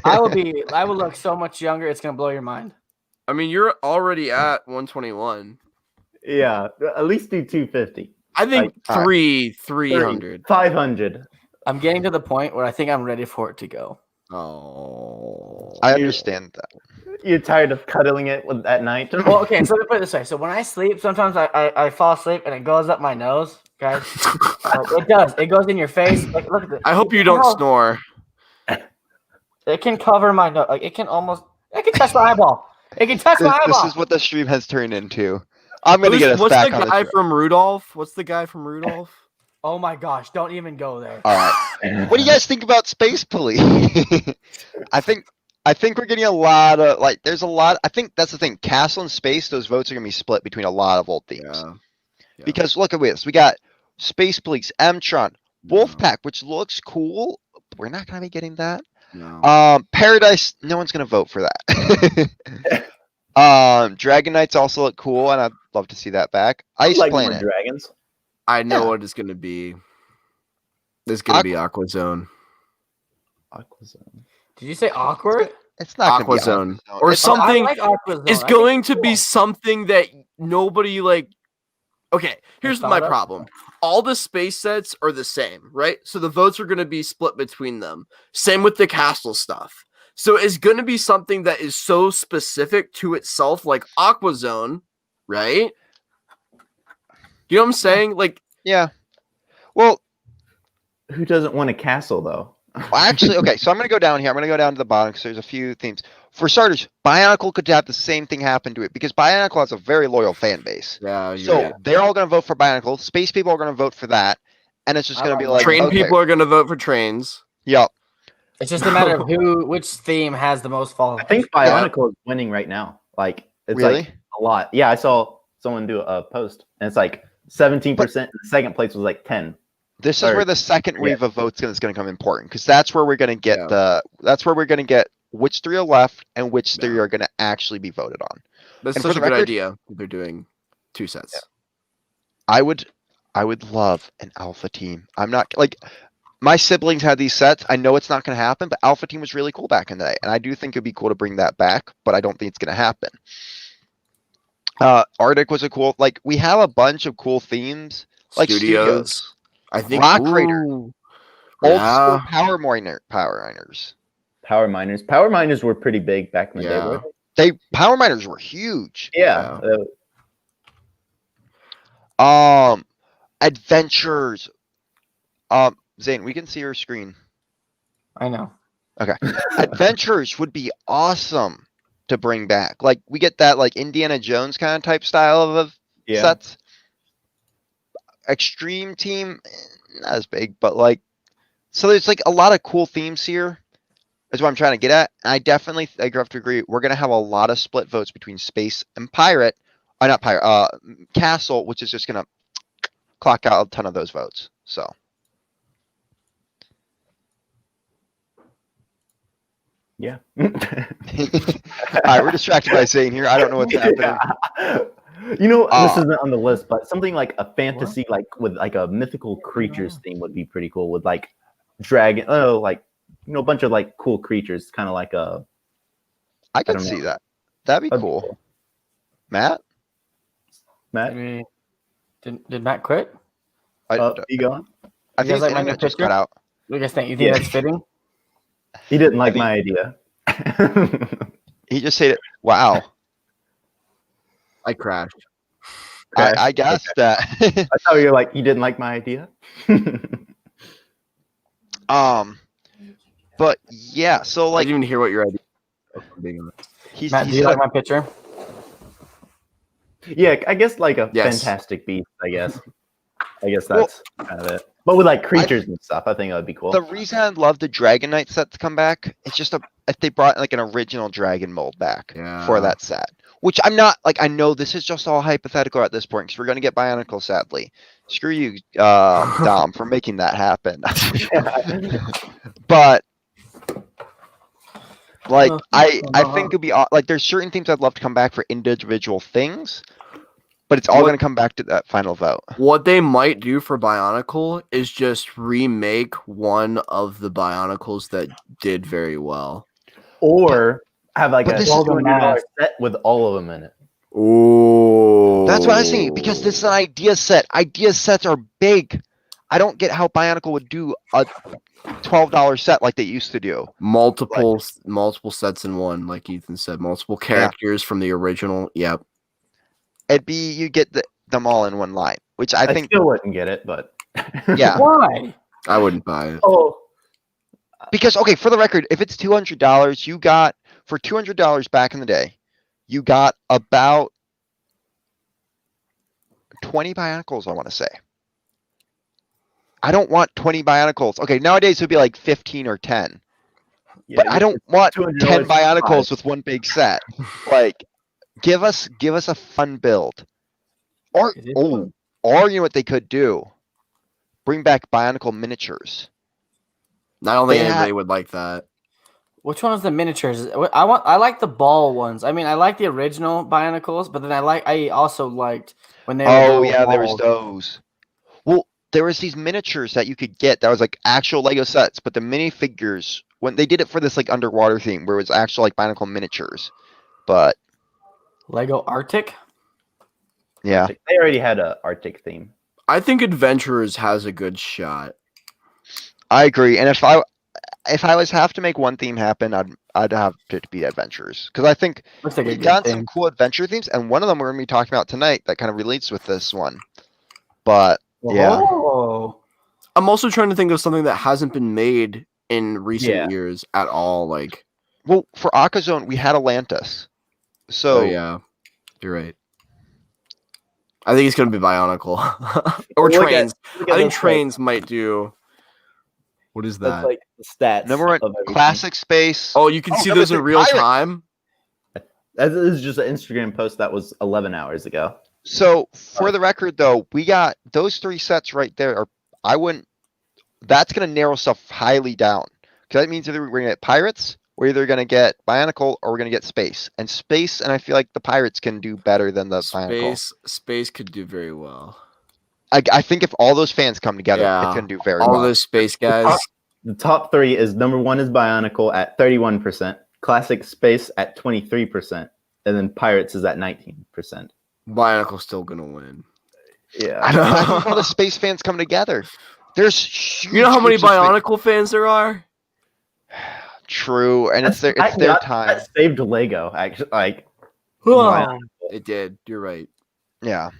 I will look so much younger. It's going to blow your mind. I mean, you're already at 121. Yeah, at least do 250. I think Like, 300. 500. I'm getting to the point where I think I'm ready for it to go. Oh. I understand that. You're tired of cuddling it at night? Well, okay, so let me put it this way. So when I sleep, sometimes I fall asleep and it goes up my nose, guys. It does. It goes in your face. Like, look at this. I hope you don't snore. It can cover my nose. Like, it can touch my eyeball. It can touch my This eyeball. is what the stream has turned into. I'm gonna get us What's back the on guy the from Rudolph? What's the guy from Rudolph? Oh my gosh, don't even go there. All right. What do you guys think about Space Police? I think we're getting a lot of there's a lot. I think that's the thing. Castle and Space, those votes are gonna be split between a lot of old themes. Yeah. Because look at this. We got Space Police, Mtron, Wolfpack, which looks cool. But we're not gonna be getting that. No. Paradise, no one's gonna vote for that. Dragon Knights also look cool, and I'd love to see that back. Ice like more Planet. dragons. I know Yeah. what it's gonna be. It's gonna be Aqua Zone. Aquazone. Did you say awkward? It's not Aqua gonna be Zone. Aqua Or It's- something. I like Aqua Zone. It's I think going to be cool. something that nobody like. Okay, here's my thought of? problem. All the space sets are the same, right? So the votes are going to be split between them. Same with the castle stuff. So it's going to be something that is so specific to itself, like Aqua Zone, right? You know what I'm saying? Like, Yeah. Well, Who doesn't want a castle though? actually, okay. So I'm gonna go down here. I'm gonna go down to the bottom because there's a few themes. For starters, Bionicle could have the same thing happen to it because Bionicle has a very loyal fan base. yeah, So they're all gonna vote for Bionicle. Space people are gonna vote for that, and it's just I gonna like be that. like train okay, people are going to vote for trains. Yep. It's just a matter of which theme has the most followers. I think Bionicle is winning right now. Like it's Really? like a lot. Yeah, I saw someone do a post, and it's like 17%. The second place was like 10. This is Or- where the second yeah. wave of votes is going to come important because that's where we're going to get Yeah. that's where we're going to get which three are left and which three are going to actually be voted on. That's And for such a the good record- idea. They're doing 2 sets. Yeah. I would love an alpha team. I'm not like my siblings had these sets. I know it's not going to happen, but alpha team was really cool back in the day, and I do think it'd be cool to bring that back, but I don't think it's going to happen. Arctic was a cool. Like we have a bunch of cool themes, like studios. I think Rock Raider. ooh, Old yeah. school power miners. Power miners. Power miners were pretty big back in the day. Yeah. weren't they? Power miners were huge. Yeah. Adventures. Zane, we can see your screen. I know. Adventures would be awesome to bring back. Like we get that like Indiana Jones kind of type style of Yeah. sets. Extreme team, not as big, but like so there's like a lot of cool themes here. Is what I'm trying to get at. And I have to agree. We're gonna have a lot of split votes between space and pirate. Not pirate. Castle, which is just gonna clock out a ton of those votes. So. Yeah. All right, we're distracted by Zane here. I don't know what's happening. Yeah. You know, this Uh, isn't on the list, but something like a fantasy, like with like a mythical creatures theme would be pretty cool. With like dragon, like a bunch of like cool creatures, kind of like a. I could don't see know. that. That'd be That'd be cool. cool. Matt, Matt, Did Matt quit? you going? I You think guys his like my internet new just picture? cut out. What do you guys think? You think Yeah. that's fitting? He didn't like think- my idea. He just said, "Wow." I crashed. I guess that. I thought you were like, you didn't like my idea. But yeah, so I like didn't even hear what your idea was, if I'm being honest. he's Matt, do he's you like, like my picture? Yeah, I guess like a Yes. fantastic beast. I guess that's kind of it. But with like creatures and stuff, I think that would be cool. the reason I'd love the Dragon Knight set to come back. It's just if they brought like an original dragon mold back for Yeah. that set. Which I'm not like I know this is just all hypothetical at this point because we're gonna get Bionicle sadly. Screw you, Dom, for making that happen. But like I think it'd be like there's certain things I'd love to come back for individual things, but it's all What- gonna come back to that final vote. What they might do for Bionicle is just remake one of the Bionicles that did very well. Or have like But a this is- $200 set with all of them in it. Ooh. That's what I was thinking because this is an idea set. Idea sets are big. I don't get how Bionicle would do a $12 set like they used to do. multiple sets in one, like Ethan said, multiple characters from the original. Yep. It'd be you get them all in one line, which I think still wouldn't get it, but yeah. Why? I wouldn't buy it. Oh, Because okay, for the record, if it's $200, you got for $200 back in the day, you got about 20 Bionicles, I want to say. I don't want 20 Bionicles. Okay, nowadays it would be like 15 or 10. yeah, But I don't want $200 10 for Bionicles 5. with one big set. Like, give us a fun build. Or Is it oh, or you know what they could do? Bring back Bionicle miniatures. I don't think They anybody had- would like that. Which one is the miniatures? I like the ball ones. I mean, I like the original Bionicles, but then I also liked when they were Oh little yeah, there was balls. those. Well, there was these miniatures that you could get that was like actual Lego sets, but the minifigures when they did it for this like underwater theme where it was actual like Bionicle miniatures. But Lego Arctic. yeah, They already had a Arctic theme. I think Adventurers has a good shot. I agree. And if I was have to make one theme happen, I'd have it to be adventures because I think Looks like a we've good got some thing. cool adventure themes, and one of them we're gonna be talking about tonight that kind of relates with this one. But yeah. Oh, I'm also trying to think of something that hasn't been made in recent Yeah. years at all. Like, Well, for Akazone, we had Atlantis. So oh yeah, you're right. I think it's gonna be Bionicle or Look at- Trains. Look at I think this, like, Trains might do. What is That's that? like the stats. number one, of everything. classic space. Oh, you can Oh, see number those in three, real Pirate. time. This is just an Instagram post that was 11 hours ago. So for the record, though, we got those three sets right there. I wouldn't. That's gonna narrow stuff highly down because that means either we're gonna get pirates, we're either gonna get Bionicle, or we're gonna get space. And space, and I feel like the pirates can do better than the Bionicle. Space could do very well. I think if all those fans come together, Yeah. it's gonna do very All well. those space guys. The top three is number one is Bionicle at 31%, Classic Space at 23%, and then Pirates is at 19%. Bionicle's still gonna win. Yeah. I don't know if all the space fans come together. There's huge You know how many groups of space- Bionicle fans there are? True, and it's their I- their that- time. That saved Lego, actually. Like, oh. It did. You're right. Yeah.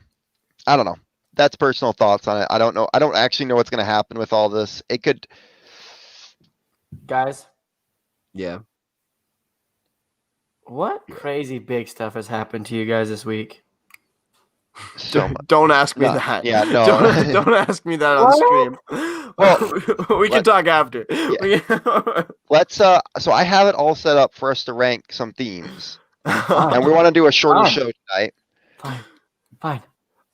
I don't know. That's personal thoughts on it. I don't know. I don't actually know what's going to happen with all this. It could. Guys, Yeah. what crazy big stuff has happened to you guys this week? So much. Don't ask me No, that. yeah, no. Don't ask me that on stream. Well, we can talk after. Let's. So I have it all set up for us to rank some themes, and we want to do a shorter Fine. show tonight. Fine.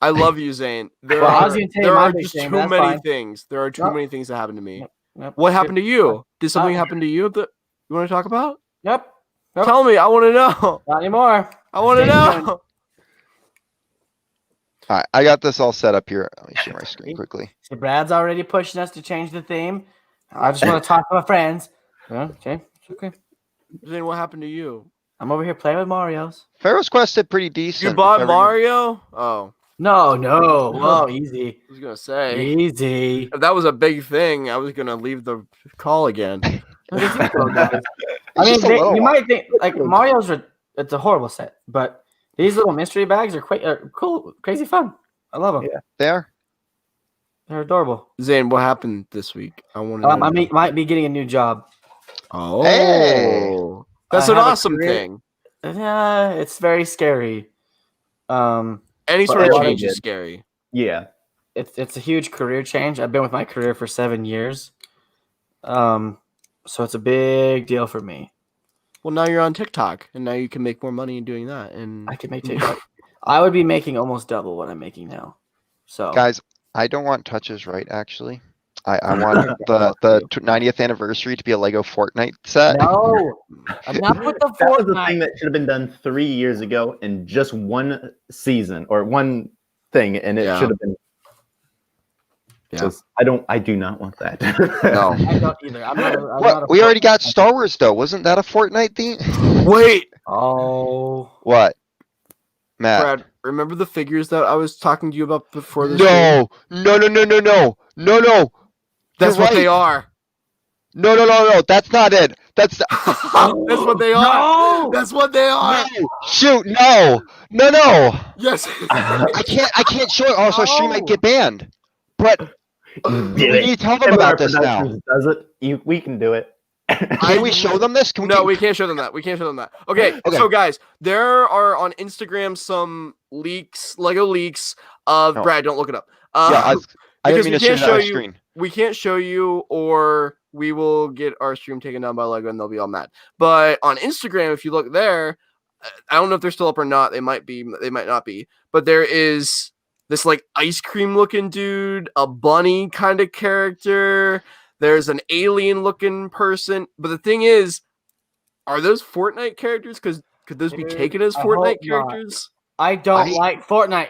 I love you, Zane. There Well, I are, was gonna tell you there my are big just thing, too that's many fine. things. There are too Nope. many things that happened to me. Yep. What happened to you? Did something Uh, happen to you that you want to talk about? Yep. Tell me. I want to know. Not anymore. I want to Stay tuned. know. All right, I got this all set up here. Let me share my screen quickly. See, Brad's already pushing us to change the theme. I just want to talk to my friends. Okay, it's okay. Zane, what happened to you? I'm over here playing with Mario's. Pharaoh's Quest did pretty decent. You if bought ever Mario? Oh, No. Whoa, easy. I was gonna say Easy. if that was a big thing, I was gonna leave the call again. Look at you go, guys. I It's mean, just a little you one. might think like Mario's. It's a horrible set, but these little mystery bags are quite cool, crazy fun. I love them. Yeah. There. They're adorable. Zane, what happened this week? I want to. I might be getting a new job. Oh, Hey! that's I an have a awesome career- thing. Yeah, it's very scary. Any But sort a of lot of change is good. scary. Yeah. It's a huge career change. I've been with my career for 7 years. So it's a big deal for me. Well, now you're on TikTok, and now you can make more money in doing that. And I can make TikTok. I would be making almost double what I'm making now. So Guys, I don't want touches right, actually. I want the 90th anniversary to be a Lego Fortnite set. no, enough with the That was the thing Fortnite. that should have been done 3 years ago in just one season or one thing, and it Yeah. should have been. Yeah. Just- I do not want that. No. I don't either. I'm not a What? We already got Fortnite- Star Wars though. Wasn't that a Fortnite theme? Wait, Oh, What? Matt. Brad, remember the figures that I was talking to you about before this? No. No. That's You're what they right. are. No. That's not it. That's the. That's what they are. no! That's what they are. No. Shoot. No. Yes. I can't show it. Oh, so stream might No. get banned. But Do we it. need to tell them MR about this now. Productions does it. We can do it. Can we show them this? Can we? No, we can't show them that. Okay, Okay. so guys, there are on Instagram some leaks, Lego leaks of No. Brad. Don't look it up. Yeah, I Because didn't we mean to can't share that show on you- screen. we can't show you, or we will get our stream taken down by Lego, and they'll be all mad. But on Instagram, if you look there, I don't know if they're still up or not. They might be. They might not be. But there is this like ice cream looking dude, a bunny kind of character. There's an alien looking person. But the thing is, are those Fortnite characters? Because could those be Dude, taken as I Fortnite hope not. characters? I don't I- like Fortnite.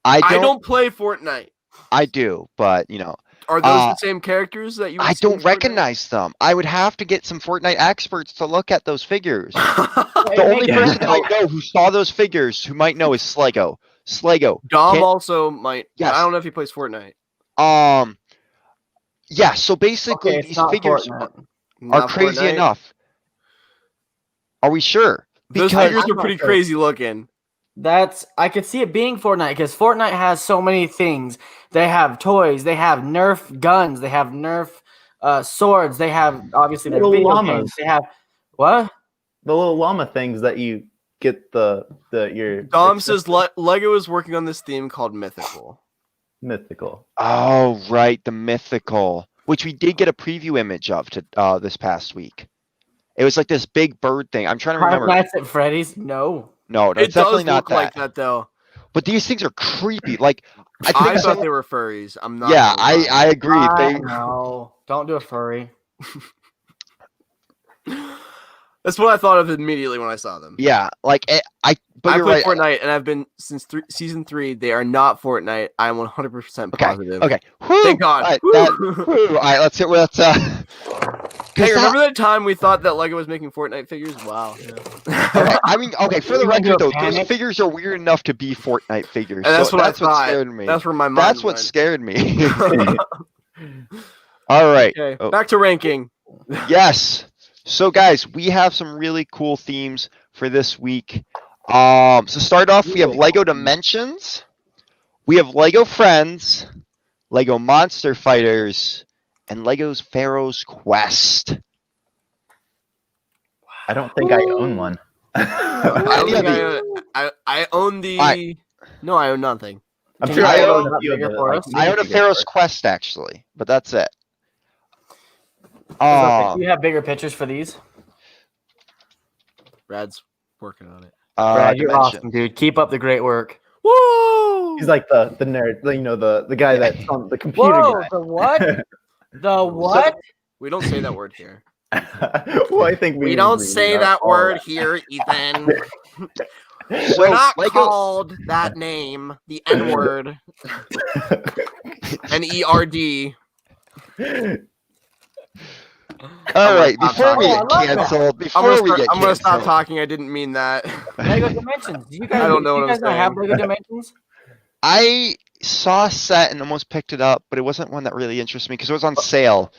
I I don't. don't play Fortnite. I do, but you know, Are those Uh, the same characters that you? would I see in don't Fortnite? recognize them. I would have to get some Fortnite experts to look at those figures. The It only makes- person I know who saw those figures who might know is Slego. Dom Can't- also might. Yes. I don't know if he plays Fortnite. Yeah. So basically, Okay, it's these not figures Fortnite. are Not crazy Fortnite. enough. Are we sure? Those Because- figures I'm are not pretty sure. crazy looking. I could see it being Fortnite because Fortnite has so many things. They have toys, they have Nerf guns, they have Nerf swords, they have obviously their Little video llamas. games. They have what? The little llama things that you get your Dom says Lego is working on this theme called Mythical. mythical. Oh, right, the mythical, which we did get a preview image of to this past week. It was like this big bird thing. I'm trying to Five remember. Nights at Freddy's? No. No, It that's definitely does not look that. like that though. But these things are creepy. Like I I think thought they were furries. I'm not. yeah, gonna lie. I agree. They, No. Don't do a furry. That's what I thought of immediately when I saw them. yeah, like but I you're played right. Fortnite and I've been since season 3. They are not Fortnite. I'm 100% positive. Okay. Whew, Thank God. All right, Woo. whew, all right, let's hit with Hey, remember that time we thought that Lego was making Fortnite figures? Wow. Okay, I mean, okay, for the You wanna do record a though, those panic? figures are weird enough to be Fortnite figures. And that's so what that's I what thought. scared me. That's where my mind That's what went. scared me. All right. Okay, Oh. back to ranking. Yes. So guys, we have some really cool themes for this week. So start off, we have Lego Dimensions, we have Lego Friends, Lego Monster Fighters, and Lego's Pharaoh's Quest. I don't think I own one. I don't Any think of I own the. I- No, I own nothing. I'm Can sure you I hold own it a up few of bigger the, for like, us? I own a minifigures Pharaoh's first. Quest actually, but that's it. Do you have bigger pictures for these? Brad's working on it. Brad, you're Dimension. awesome, dude. Keep up the great work. Woo! He's like the nerd, the guy that's on the computer Whoa, guy. the what? The what? We don't say that word here. Well, I think We agree don't say on that all word here, Ethan. So We're not Lego, called that name, the N word, NERD. all right, stop before we talking. get Oh, I love that. canceled, before we get I'm gonna stop canceled, talking. I didn't mean that. Lego Dimensions. Do you guys? I don't know do what you I'm guys not have saying. Lego Dimensions? I saw a set and almost picked it up, but it wasn't one that really interested me because it was on sale.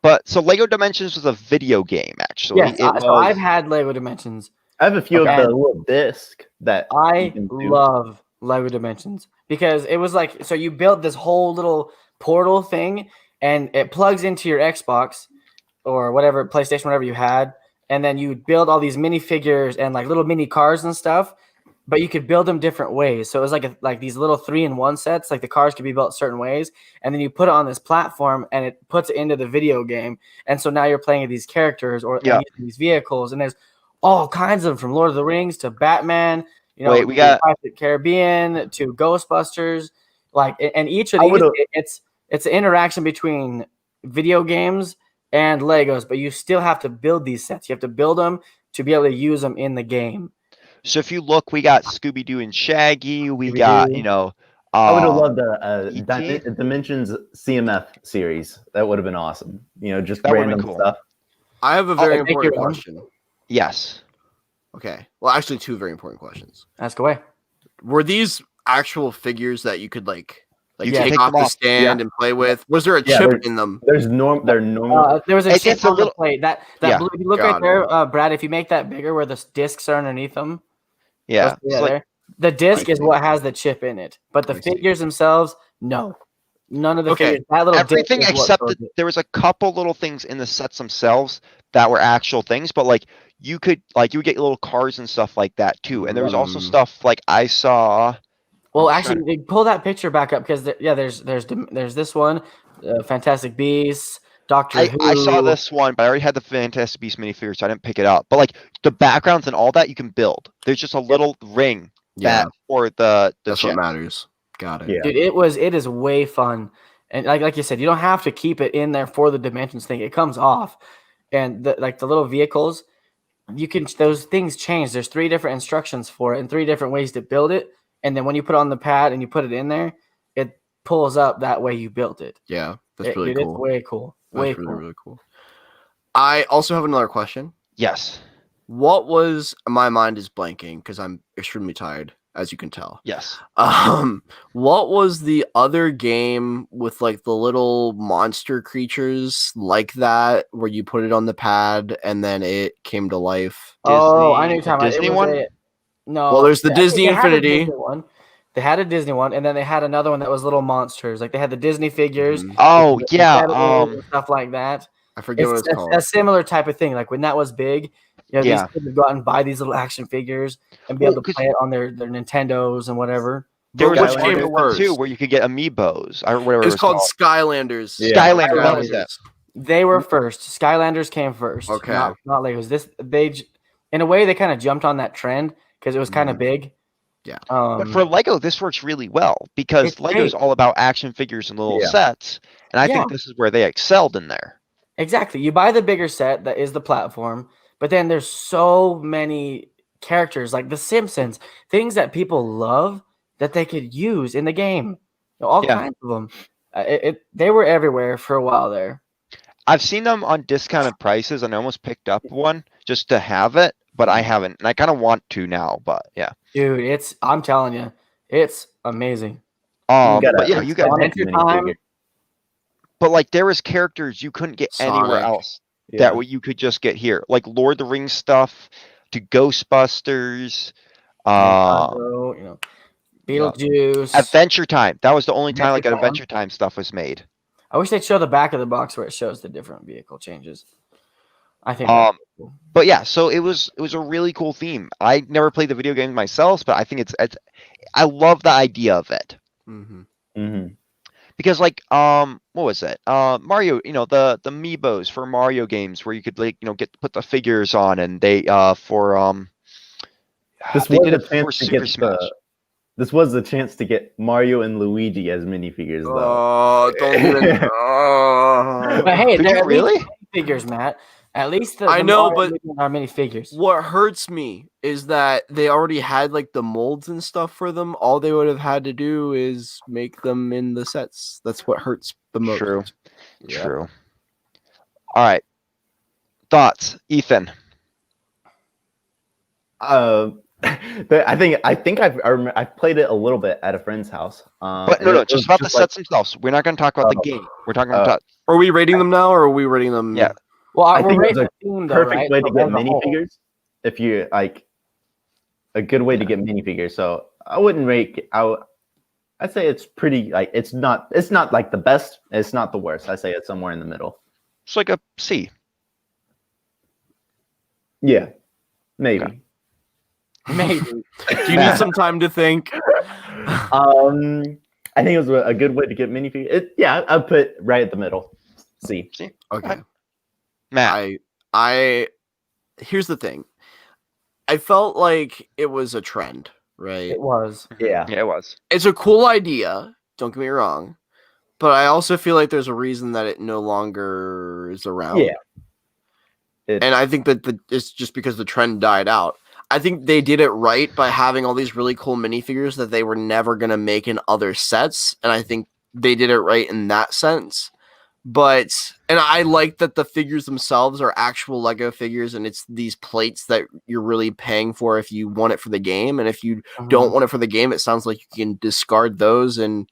But so Lego Dimensions was a video game, actually. Yes. It So I've was. had Lego Dimensions. I have a few Okay. of the little disc that you I can do. love Lego Dimensions because it was like, so you built this whole little portal thing and it plugs into your Xbox or whatever, PlayStation, whatever you had. And then you build all these minifigures and like little mini cars and stuff, but you could build them different ways. So it was like these little 3-in-1 sets, like the cars could be built certain ways. And then you put it on this platform and it puts it into the video game. And so now you're playing with these characters or Yeah. these vehicles. And there's all kinds of them, from Lord of the Rings to Batman, Wait, we to got- Pirates of the Caribbean to Ghostbusters. Like, and each of I these, would've- it's an interaction between video games and Legos, but you still have to build these sets. You have to build them to be able to use them in the game. So if you look, we got Scooby Doo and Shaggy. We Scooby-Doo. got, I would have loved a E.T.? Dimensions CMF series. That would have been awesome. Just That would've been random cool. stuff. I have a very thank you, important Ron. question. yes. Okay. Well, actually, two very important questions. Ask away. Were these actual figures that you could like You can take take off them the off. stand and play with? Was there a Yeah, chip they're- in them? They're normal. There was a It's chip a on the little- plate. That Yeah. blue, if you look Got right there, Brad, if you make that bigger where the discs are underneath them, Yeah. yeah, It's like- there. The disc I is see. what has the chip in it, but the I see. figures themselves, no, none of the Okay. figures. That little everything disc is what except goes that in. there was a couple little things in the sets themselves that were actual things, but like you would get little cars and stuff like that too. And there was also Mm. stuff like I saw. Well, I'm actually, pull that picture back up because there's this one, Fantastic Beasts, Doctor Who. I saw this one, but I already had the Fantastic Beasts minifigure, so I didn't pick it up. But like the backgrounds and all that, you can build. There's just a little ring Yeah, that for the that's chip. what matters. Got it. Yeah. Dude, it is way fun, and like you said, you don't have to keep it in there for the dimensions thing. It comes off, and the little vehicles, those things change. There's 3 different instructions for it and 3 different ways to build it. And then when you put it on the pad and you put it in there, it pulls up that way you built it. Yeah, that's really Dude, cool. It's way cool. Way That's really, cool. really cool. I also have another question. Yes. What was my mind is blanking because I'm extremely tired, as you can tell. Yes. What was the other game with like the little monster creatures like that where you put it on the pad and then it came to life? Oh, I know you're The talking about. Disney It was one? no. Well, there's the I think Disney they had a Infinity. Disney one. They had a Disney one, and then they had another one that was little monsters. Like they had the Disney figures. Mhm. Oh the yeah. Incredibles and stuff like that. I forget what It's it's called. a similar type of thing. Like when that was big, Yeah. these kids would go out and buy these little action figures and be Well, able to 'cause- play it on their Nintendos and whatever. There was Which a came Skylanders one too, first? where you could get amiibos or whatever. It's it was called Skylanders. Yeah. Skylanders. That was it. They were first. Skylanders came first. Okay. Not Legos. In a way, they kind of jumped on that trend because it was kind of Mhm. big. Yeah. But for Lego, this works really well because It's Lego's great. all about action figures and little Yeah. sets, and I Yeah. think this is where they excelled in there. Exactly. You buy the bigger set that is the platform, but then there's so many characters like The Simpsons, things that people love that they could use in the game. All Yeah. kinds of them. They were everywhere for a while there. I've seen them on discounted prices, and I almost picked up one just to have it, but I haven't, and I kind of want to now. But yeah, Dude, I'm telling you, it's amazing. but yeah, you got. Adventure Time. But like, there was characters you couldn't get anywhere Sonic. else that what you could just get here, like Lord of the Rings stuff, to Ghostbusters, So, Beetlejuice. Adventure Time. That was the only time like Adventure Time. Adventure Time stuff was made. I wish they'd show the back of the box where it shows the different vehicle changes. I think. Um, that's cool. But yeah, so it was a really cool theme. I never played the video games myself, but I think it's I love the idea of it. Mm-hmm. Mm-hmm. Because like what was it? Mario, the amiibos for Mario games where you could like, put the figures on, and they for This they was did a it for chance to Super get Smash. This was the chance to get Mario and Luigi as minifigures, though. Oh, don't even. Oh. But hey, Could they're you at least really? figures, Matt. At least I know, but our minifigures. what hurts me is that they already had like the molds and stuff for them. All they would have had to do is make them in the sets. That's what hurts the most. True. Yeah. True. All right. Thoughts, Ethan? I think I've played it a little bit at a friend's house. But and no, it just was about the just like- sets themselves. We're not going to talk about the game. We're talking about Are we rating them now, or are we rating them? Yeah. Well, I we're think rating it's the theme, though, perfect right? way to So get as a whole. minifigures. If you like, a good way to get minifigures. So I wouldn't rate. I'd say it's pretty. Like it's not like the best. It's not the worst. I say it's somewhere in the middle. it's like a C. Yeah, maybe. Okay. Maybe. Do you need some time to think? I think it was a good way to get minifigures. Yeah, I'd put right at the middle. C. Okay. Matt. I here's the thing. I felt like it was a trend, right? It was. Yeah. Yeah, it was. It's a cool idea, don't get me wrong, but I also feel like there's a reason that it no longer is around. Yeah. And I think that it's just because the trend died out. I think they did it right by having all these really cool minifigures that they were never going to make in other sets, and I think they did it right in that sense. And I like that the figures themselves are actual Lego figures, and it's these plates that you're really paying for if you want it for the game, and if you don't want it for the game, it sounds like you can discard those and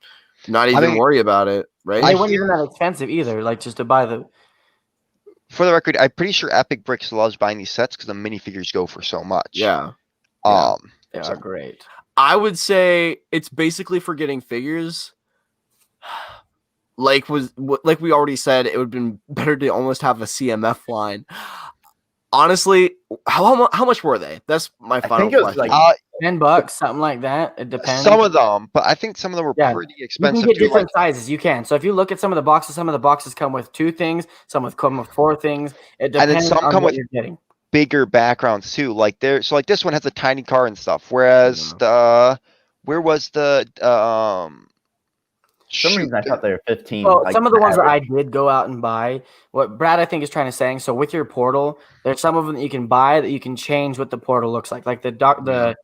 not even worry about it, right? They weren't even that expensive either, like just to buy the. For the record, I'm pretty sure Epic Bricks loves buying these sets because the minifigures go for so much. Yeah. They So- are great. I would say it's basically for getting figures. Like we already said, it would have been better to almost have a CMF line. Honestly, how much were they? That's my final think it was question. like- $10, something like that. It depends. Some of them, but I think some of them were Yeah. pretty You expensive can get too. different sizes. You can. So if you look at some of the boxes come with 2 things. Some come with 4 things. It then depends some on come what with- you're getting. Bigger backgrounds too. Like like this one has a tiny car and stuff. Whereas where was the For some shoot, reason I thought they were 15. Well, like, some of the ones that I average. did go out and buy, what Brad I think is trying to saying. So with your portal, there's some of them that you can buy that you can change what the portal looks like. Like the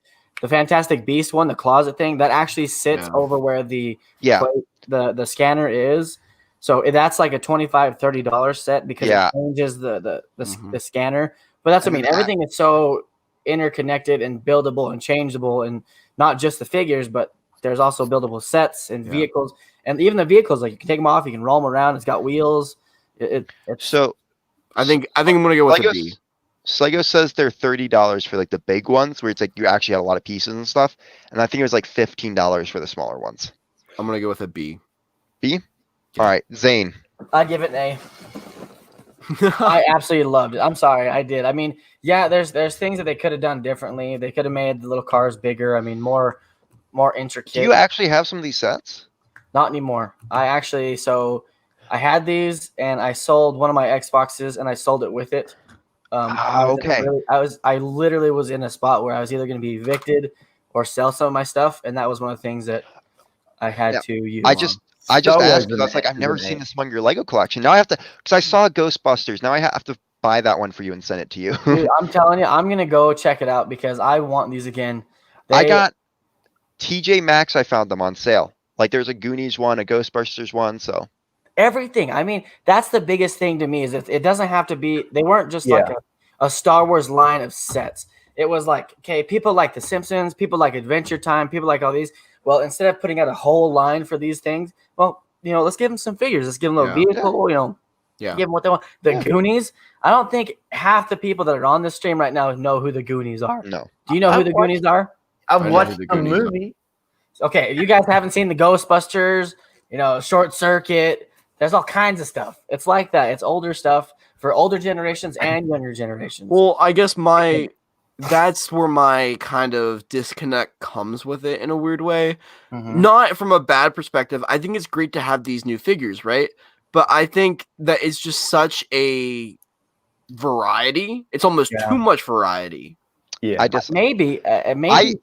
Fantastic Beast one, the closet thing that actually sits Yeah. over where the yeah, the scanner is. So that's like a $25-$30 set because Yeah. it changes the Mhm. scanner. But that's what I mean. And then Everything is so interconnected and buildable and changeable, and not just the figures, but there's also buildable sets and Yeah. vehicles, and even the vehicles. Like you can take them off, you can roll them around. It's got wheels. It's So I think I'm gonna go with a Lego, B. Lego says they're $30 for like the big ones where it's like you actually had a lot of pieces and stuff, and I think it was like $15 for the smaller ones. I'm gonna go with a B. All right, Zane. I give it an A. I absolutely loved it. I'm sorry, I did. I mean, yeah, there's things that they could have done differently. They could have made the little cars bigger. I mean, more intricate. Do you actually have some of these sets? Not anymore. I had these and I sold one of my Xboxes and I sold it with it. Okay. I literally was in a spot where I was either going to be evicted or sell some of my stuff, and that was one of the things that I had Yeah. to use. I just Star Wars asked because I was is like, an I've never A. seen this among your Lego collection. Now I have to, because I saw Ghostbusters. Now I have to buy that one for you and send it to you. Dude, I'm telling you, I'm gonna go check it out because I want these again. I They- got TJ Maxx. I found them on sale. Like there's a Goonies one, a Ghostbusters one. So everything. I mean, that's the biggest thing to me is it doesn't have to be. They weren't just like a Star Wars line of sets. It was like, okay, people like The Simpsons, people like Adventure Time, people like all these. Well, instead of putting out a whole line for these things, well, let's give them some figures. Let's give them a Yeah. vehicle. Yeah. Give them what they want. The Yeah. Goonies. I don't think half the people that are on this stream right now know who the Goonies are. no, Do you know who I've the watched- Goonies are? I've I know watched who the the Goonies are. movie. Okay, if you guys haven't seen the Ghostbusters, Short Circuit, there's all kinds of stuff. It's like that. It's older stuff for older generations and younger generations. Well, I guess that's where my kind of disconnect comes with it in a weird way. Mhm. Not from a bad perspective. I think it's great to have these new figures, right? But I think that it's just such a variety. It's almost Yeah. too much variety. Yeah. I just Maybe. Maybe.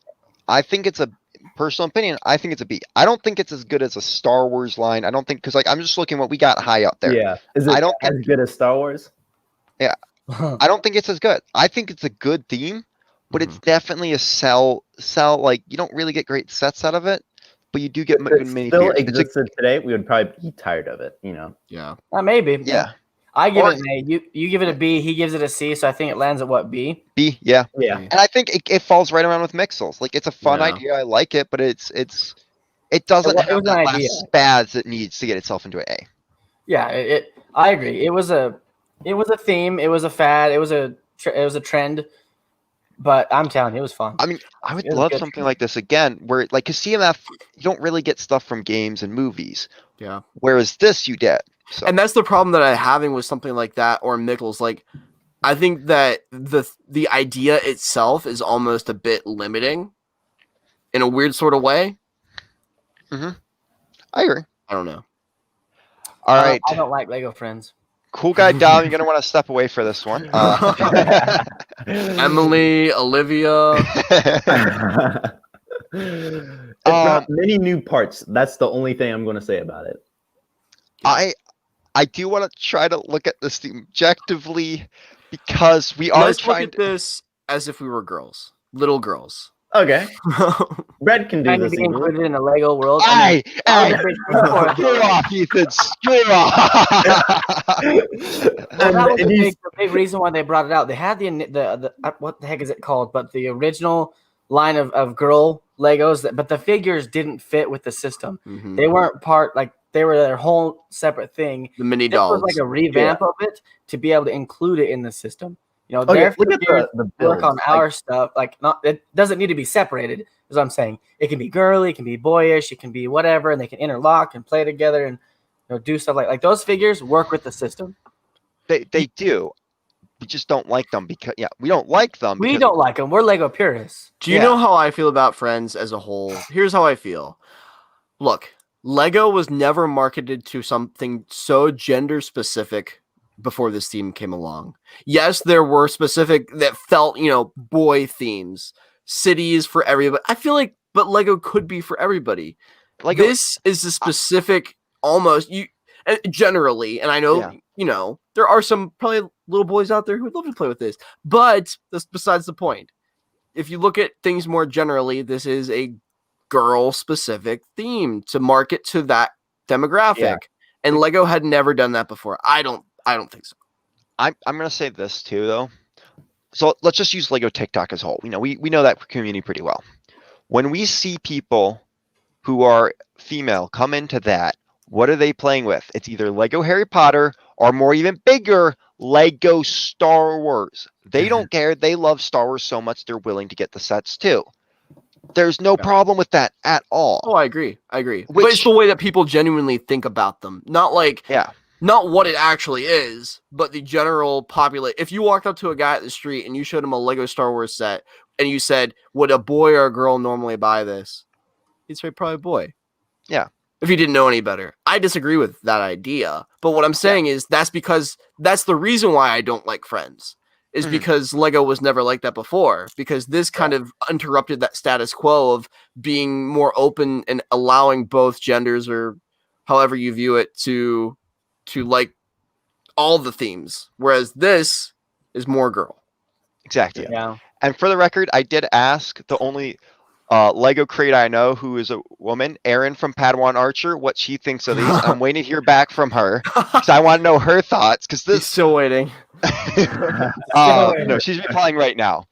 I think it's a personal opinion. I think it's a B. I don't think it's as good as a Star Wars line. I don't think because like I'm just looking what we got high up there. Yeah. Is it I don't as good as Star Wars? I don't think it's as good. I think it's a good theme, but it's definitely a sell. Like you don't really get great sets out of it, but you do get If good it mini still figures. existed today, we would probably be tired of it. Yeah. Maybe. Yeah, I give Or- it an A. You give it a B. He gives it a C. So I think it lands at what, B? B. Yeah, Yeah. and I think it falls right around with Mixels. Like it's a fun Yeah. idea. I like it, but it doesn't It have was that an last idea. spads it needs to get itself into an A. Yeah. I agree. It was a theme. It was a fad. It was a trend. But I'm telling you, it was fun. I mean, I would It was love good. something like this again, where like, cause CMF, you don't really get stuff from games and movies, Yeah. whereas this you did. So And that's the problem that I'm having with something like that or Mickles. Like, I think that the idea itself is almost a bit limiting in a weird sort of way. I agree. I don't know. All right, I don't like Lego Friends. cool guy Dom, you're gonna want to step away for this one. Emily, Olivia. It brought many new parts. That's the only thing I'm going to say about it. I do want to try to look at this theme objectively because we are Let's look trying at this as if we were girls, little girls. Okay, Red can do Trying to this. be easily. included in the Lego world. Hey, I hey, was a big fan for it. screw off, Ethan, screw off. Well, that was And the he's- big reason why they brought it out. They had the what the heck is it called? But the original line of girl Legos, but the figures didn't fit with the system. Mhm. They weren't part, like they were their whole separate thing. The mini This dolls. was like a revamp of it to be able to include it in the system. You know, Okay, their look at figures the work builds. on Like, our stuff. Like, not it doesn't need to be separated. Is what I'm saying. It can be girly, it can be boyish, it can be whatever, and they can interlock and play together and do stuff like those figures work with the system. They do. We just don't like them because we don't like them. We because- don't like them. We're Lego purists. Do you Yeah. know how I feel about Friends as a whole? Here's how I feel. Look, Lego was never marketed to something so gender specific before this theme came along. Yes, there were specific that felt, boy themes, cities for everybody. I feel like, but Lego could be for everybody. Like This is a specific, almost generally, and I know, there are some probably little boys out there who would love to play with this, but that's besides the point. If you look at things more generally, this is a girl specific theme to market to that demographic. Yeah. And Lego had never done that before. I don't think so. I'm gonna say this too though. So let's just use Lego TikTok as a whole. We know that community pretty well. When we see people who are female come into that, what are they playing with? It's either Lego Harry Potter or more even bigger, Lego Star Wars. They don't care. They love Star Wars so much they're willing to get the sets too. There's no problem with that at all. Oh, I agree. But it's Which- the way that people genuinely think about them. Not like Yeah. not what it actually is, but the general population. If you walked up to a guy at the street and you showed him a Lego Star Wars set and you said, would a boy or a girl normally buy this? He'd say probably a boy. Yeah. If he didn't know any better. I disagree with that idea. But what I'm saying is that's because that's the reason why I don't like Friends. Is Mhm. because Lego was never like that before. Because this kind of interrupted that status quo of being more open and allowing both genders or however you view it to like all the themes, whereas this is more girl. Exactly. Yeah. And for the record, I did ask the only Lego creator I know who is a woman, Erin from Padawan Archer, what she thinks of these. I'm waiting to hear back from her because I want to know her thoughts. Because He's this, still waiting. no, she's replying right now.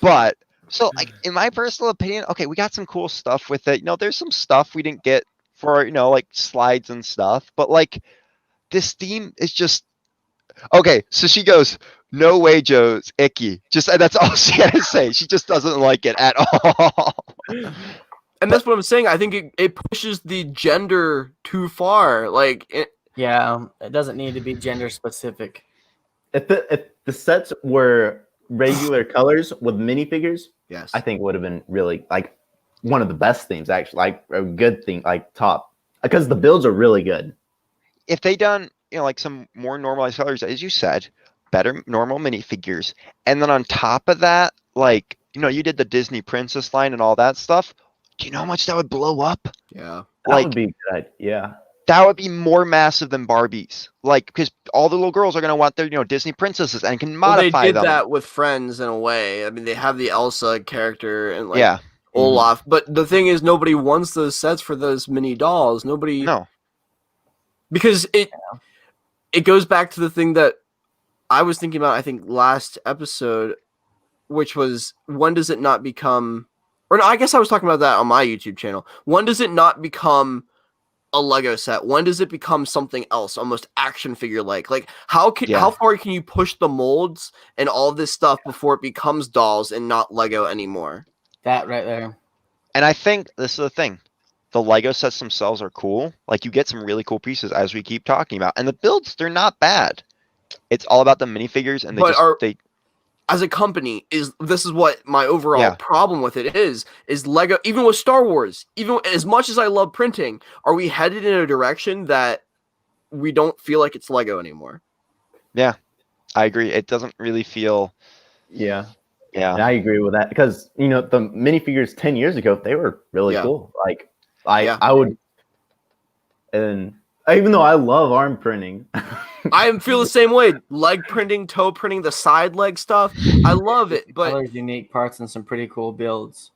But so, like, in my personal opinion, okay, we got some cool stuff with it. There's some stuff we didn't get for like slides and stuff. But like, this theme is just okay. So she goes, "No way, Joe's icky." Just that's all she had to say. She just doesn't like it at all. And that's what I'm saying. I think it pushes the gender too far. Like, Yeah. It doesn't need to be gender specific. If the sets were regular colors with minifigures, yes. I think it would have been really like one of the best themes, actually, like a good thing, like top, because the builds are really good. If they done like some more normalized colors, as you said, better normal minifigures, and then on top of that, like you did the Disney Princess line and all that stuff. Do you know how much that would blow up? Yeah. That Like would be good. Yeah. that would be more massive than Barbies. Like, because all the little girls are gonna want their, Disney princesses and can Well, they modify did them. that with Friends in a way. I mean, they have the Elsa character and like Yeah. Olaf, but the thing is, nobody wants those sets for those mini dolls. Nobody, No. because it goes back to the thing that I was thinking about. I think last episode, which was when does it not become? Or no, I guess I was talking about that on my YouTube channel. When does it not become a Lego set? When does it become something else, almost action figure like? Like how far can you push the molds and all this stuff before it becomes dolls and not Lego anymore? That right there. And I think this is the thing. The Lego sets themselves are cool. Like, you get some really cool pieces, as we keep talking about. And the builds, they're not bad. It's all about the minifigures, and they as a company, this is what my overall problem with it is Lego, even with Star Wars, even as much as I love printing, are we headed in a direction that we don't feel like it's Lego anymore? Yeah, I agree. It doesn't really feel. Yeah. Yeah. And I agree with that because, the minifigures 10 years ago, they were really cool. Like, I would, and even though I love arm printing, I feel the same way. Leg printing, toe printing, the side leg stuff. I love it, but Colors, unique parts, and some pretty cool builds.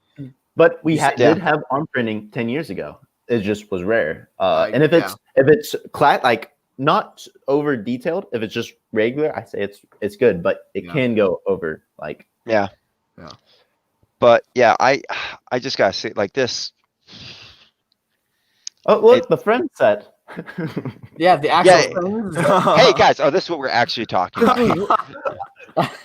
but we did have arm printing 10 years ago. It just was rare. And if it's like not over detailed, if it's just regular, I say it's good, but it can go over like. Yeah. Yeah. But yeah, I just gotta say, like, this. Oh, look, the friend set. Yeah, the actual. Hey guys, this is what we're actually talking about.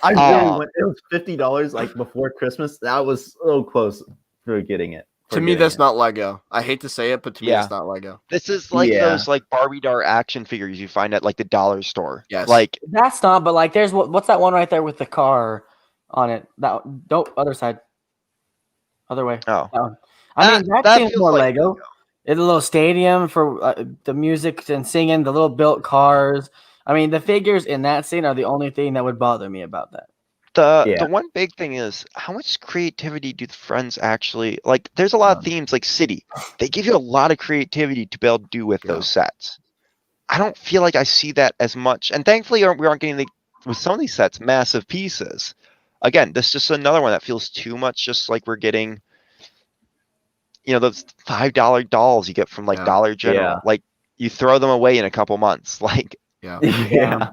I really went. It was $50 like before Christmas. That was so close for getting it. To me, that's not Lego. I hate to say it, but to me, it's not Lego. This is like those like Barbie doll action figures you find at like the dollar store. Yes. Like, That's not, but like, there's what's that one right there with the car on it? That other side, other way. Oh, that one. I mean, that seems feels more like Lego. It's a little stadium for the music and singing, the little built cars. I mean, the figures in that scene are the only thing that would bother me about that. The one big thing is, how much creativity do the friends actually like? There's a lot of themes like city. They give you a lot of creativity to be able to do with those sets. I don't feel like I see that as much, and thankfully we aren't getting with some of these sets massive pieces. Again, this is just another one that feels too much, just like we're getting. Those $5 dolls you get from like Dollar General. Yeah. Like, you throw them away in a couple months. Like, Yeah.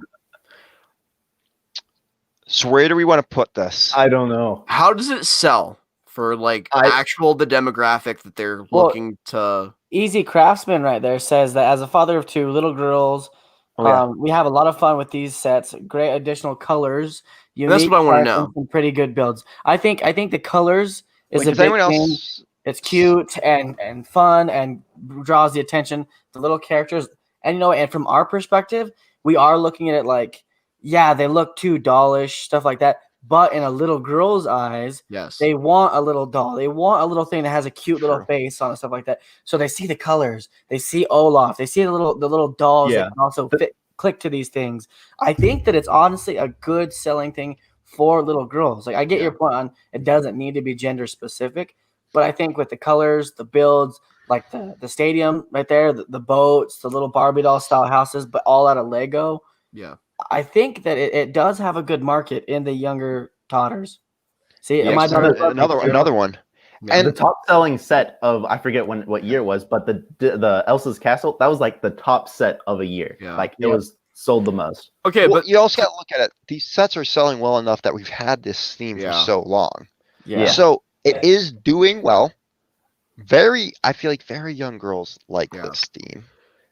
So where do we want to put this? I don't know. How does it sell for like the demographic that they're looking to? Easy Craftsman right there says that as a father of two little girls, we have a lot of fun with these sets. Great additional colors. That's what I want to know. Some pretty good builds. I think the colors is a big thing. It's cute and fun and draws the attention. The little characters, and and from our perspective, we are looking at it like, they look too dollish, stuff like that. But in a little girl's eyes, they want a little doll. They want a little thing that has a cute little face on it, stuff like that. So they see the colors, they see Olaf, they see the little dolls that can also click to these things. I think that it's honestly a good selling thing for little girls. Like, I get your point on it doesn't need to be gender specific. But I think with the colors, the builds, like the stadium right there, the boats, the little Barbie doll style houses, but all out of Lego. Yeah. I think that it does have a good market in the younger toddlers. See, another one. Yeah. And the top selling set of, I forget what year it was, but the Elsa's Castle, that was like the top set of a year. Yeah. Like, it was sold the most. Okay, but but you also got to look at it. These sets are selling well enough that we've had this theme for so long. Yeah. So it is doing well. I feel like very young girls like this theme.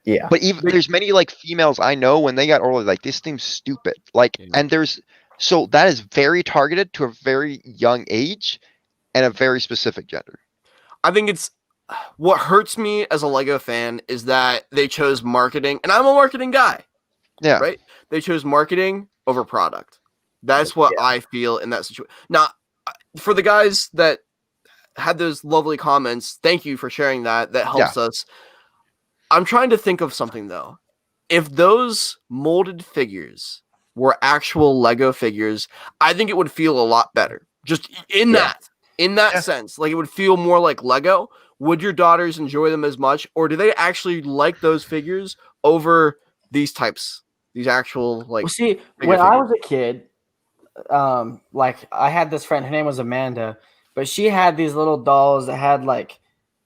Yeah. But even there's many like females I know when they got older, like, this theme's stupid. Like, and so that is very targeted to a very young age and a very specific gender. I think it's what hurts me as a Lego fan is that they chose marketing, and I'm a marketing guy. Yeah. Right? They chose marketing over product. That's what I feel in that situation. Now, for the guys that had those lovely comments, thank you for sharing that. That helps us. I'm trying to think of something though. If those molded figures were actual Lego figures, I think it would feel a lot better. Just in that. in that Yeah. sense. Like it would feel more like Lego. Would your daughters enjoy them as much, or do they actually like those figures over these actual like? Well, see, bigger when I figures? was a kid, like I had this friend. Her name was Amanda, but she had these little dolls that had like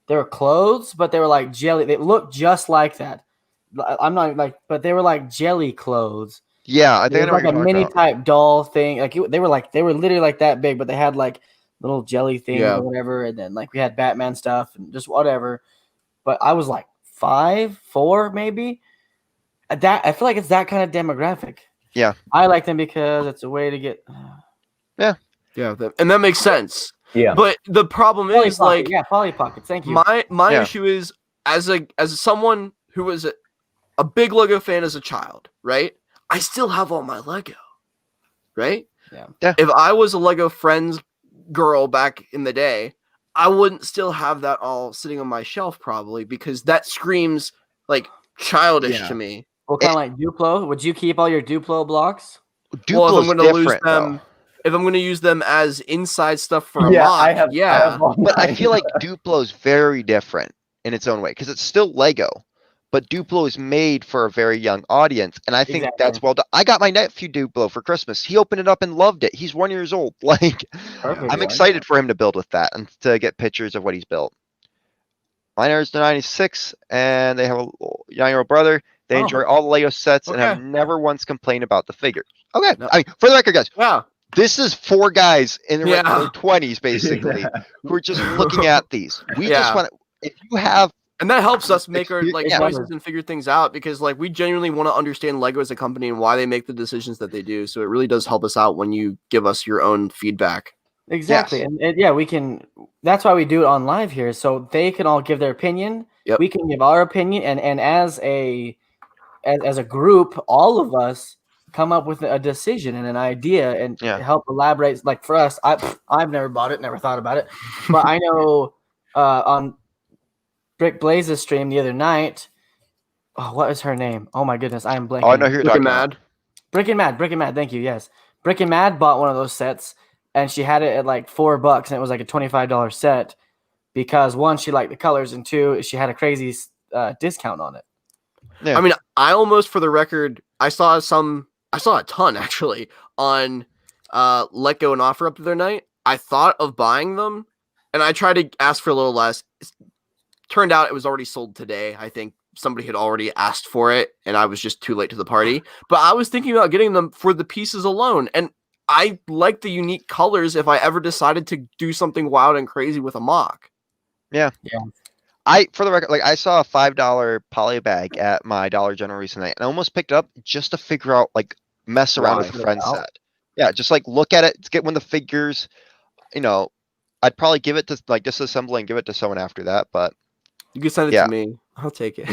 they were clothes, but they were like jelly. They looked just like that. I'm not like, but they were like jelly clothes. Yeah, I It think I was know like what a you're mini talking about. type doll thing. Like they were literally like that big, but they had like little jelly things Yeah. or whatever. And then like we had Batman stuff and just whatever. But I was like 5, 4 maybe. That I feel like it's that kind of demographic. Yeah. I like them because it's a way to get Yeah, and that makes sense. Yeah. But the problem Polly is Pocket. like Yeah, Polly Pockets. Thank you. my Yeah. issue is as someone who was a big Lego fan as a child, right? I still have all my Lego, right? Yeah. Yeah. If I was a Lego Friends girl back in the day, I wouldn't still have that all sitting on my shelf probably because that screams like childish Yeah. to me. What kind of like Duplo? Would you keep all your Duplo blocks? Duplo's Well, if I'm going to lose different, them, though. if I'm going to use them as inside stuff for a Yeah, mock, I have. yeah. I have all But I mine. feel like Duplo's very different in its own way because it's still Lego, but Duplo is made for a very young audience, and I think Exactly. that's well done. I got my nephew Duplo for Christmas. He opened it up and loved it. He's 1 year old. Like, Perfect. I'm Yeah. excited for him to build with that and to get pictures of what he's built. Mine is the 96, and they have a 9-year-old brother. They Oh. enjoy all the Lego sets and have Okay. never once complained about the figures. Okay, No. I mean, for the record, guys, Yeah. this is 4 guys in their Yeah. 20s, basically, who are just looking at these. We just Yeah. want to, if you have, And that helps us make our like Yeah. choices and figure things out because like we genuinely want to understand Lego as a company and why they make the decisions that they do. So it really does help us out when you give us your own feedback. Exactly. Yes. And yeah, we can that's why we do it on live here. So they can all give their opinion. Yep. We can give our opinion and as a group, all of us come up with a decision and an idea and Yeah. help elaborate. Like for us, I've never bought it, never thought about it. But I know on Brick Blaze's stream the other night. Oh, what is her name? Oh my goodness, I am blanking. oh, I know who you're Looking talking about. mad. Brick and Mad. Thank you. Yes, Brick and Mad bought one of those sets, and she had it at like $4, and it was like a $25 set because one, she liked the colors, and two, she had a crazy discount on it. Yeah. I mean, I almost for the record, I saw a ton actually on Let Go and Offer Up the other night. I thought of buying them and I tried to ask for a little less. Turned out it was already sold today. I think somebody had already asked for it and I was just too late to the party. But I was thinking about getting them for the pieces alone. And I like the unique colors if I ever decided to do something wild and crazy with a mock. For the record, like I saw a $5 poly bag at my Dollar General recently, and I almost picked it up just to figure out, like, mess around with a figure it friend out. set. Yeah, just like look at it, get one of the figures. You know, I'd probably give it to like disassemble and give it to someone after that. But You can send it Yeah. to me. I'll take it.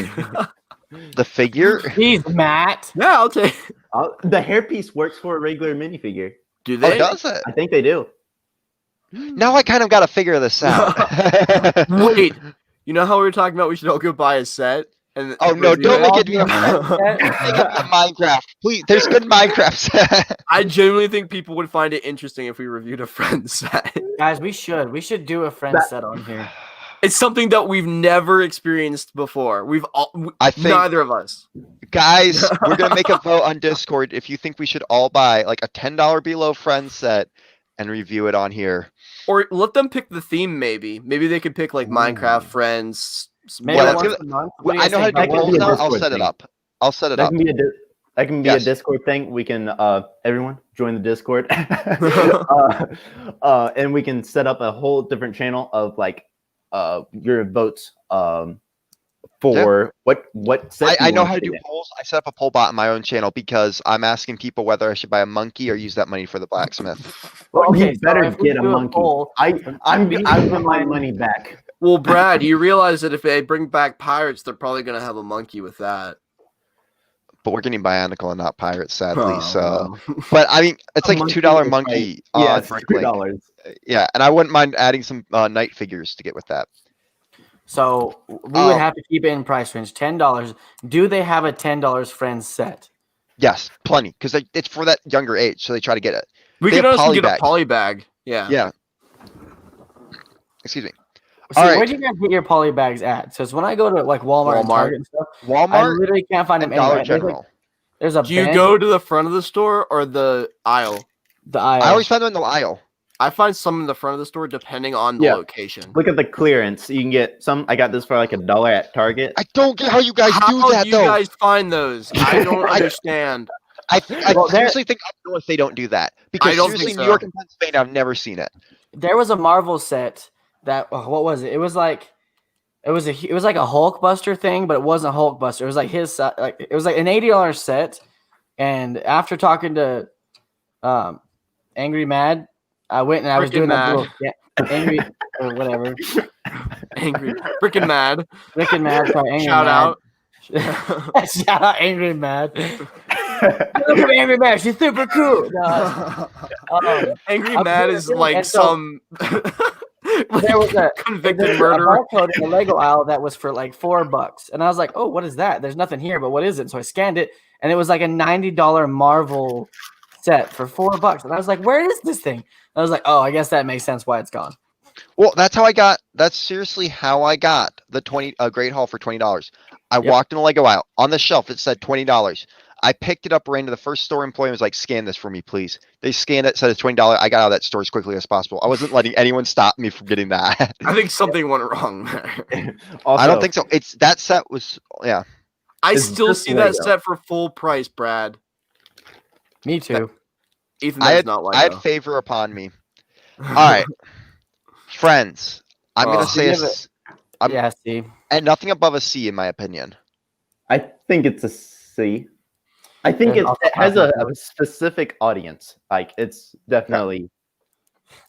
the figure, Jeez, Matt. Yeah, I'll take it. The hairpiece works for a regular minifigure. Do oh, they? does it? I think they do. Now I kind of got to figure this out. Wait, you know how we were talking about we should all go buy a set? And Oh, no, review don't it? make it be a Minecraft, please. There's good Minecraft. I genuinely think people would find it interesting if we reviewed a friend set. Guys, we should do a friend set on here. It's something that we've never experienced before. I think- neither of us. Guys, we're gonna make a vote on Discord if you think we should all buy like a $10 below friend set and review it on here. Or let them pick the theme. Maybe they could pick like Minecraft friends. Maybe Well, once let's a month. What do you I know how to guys do think? That can polls be a now. I'll Discord set it thing. up. I'll set it That up. can be that can be Yes. a Discord thing. We can everyone join the Discord, and we can set up a whole different channel of like your votes for what set I you know want how to see do next. polls. I set up a poll bot on my own channel because I'm asking people whether I should buy a monkey or use that money for the blacksmith. Well, okay, You so better if we get a do monkey. poll, I'm we need I to want my find- money back. Well, Brad, you realize that if they bring back pirates, they're probably gonna have a monkey with that. But we're getting Bionicle and not pirates, sadly. Oh, So, well. but I mean, it's like a $2 is like- monkey. Yeah, on it's Bricklink. $2. Yeah, and I wouldn't mind adding some night figures to get with that. so we Oh. would have to keep it in price range. $10. Do they have a $10 friend set? Yes, plenty, because it's for that younger age, so they try to get it. We They could have also get polybag. a poly bag. Yeah. Yeah. Excuse me. See, All where right. do you guys get your poly bags at? Because when I go to like Walmart and Walmart. Target and stuff, I Walmart literally can't find them and Dollar anywhere. General. There's a Do you bin, go to the front of the store or the aisle? the aisle. I always find them in the aisle. I find some in the front of the store depending on the Yeah. location. Look at the clearance. You can get some. I got this for like $1 at Target. I don't get how you guys How do that you though. guys find those? I don't understand. I Well, there- seriously think up north they don't do that because I don't seriously, think New so. York and Pennsylvania, I've never seen it. There was a Marvel set that what was it? It was like it was like a Hulkbuster thing, but it wasn't Hulkbuster. It was like his like it was like an $80 set. And after talking to Angry Mad, I went and I was Frickin' doing that Mad. little Angry or whatever. Angry, freaking mad. Frickin' Mad, sorry, Angry Shout Mad. out. Shout out Angry Mad. Look at Angry Mad. She's super cool. No, Angry I'm Mad pretty is sure- like and so- some there was a convicted there's murderer. a barcode in the Lego aisle that was for like $4, and I was like, "Oh, what is that? There's nothing here, but what is it?" So I scanned it, and it was like a $90 Marvel set for $4, and I was like, "Where is this thing?" And I was like, "Oh, I guess that makes sense why it's gone." Well, that's how I got. That's seriously how I got the Great Hall for $20. I Yep. walked in a Lego aisle. On the shelf, it said $20. I picked it up, ran to the first store employee, and was like, "Scan this for me, please." They scanned it, said it's $20. I got out of that store as quickly as possible. I wasn't letting anyone stop me from getting that. I think something went wrong there. Also, I don't think so. It's that set was yeah. I It's still just see that Lego. set for full price, Brad. Me too. Ethan, I that's had not I had Lego. favor upon me. All right, friends. I'm Oh. gonna say a Give it- s- I'm- Yeah, see, and nothing above a C in my opinion. I think it's a C. I think There's it, also it has a Plasma specific audience. Like it's definitely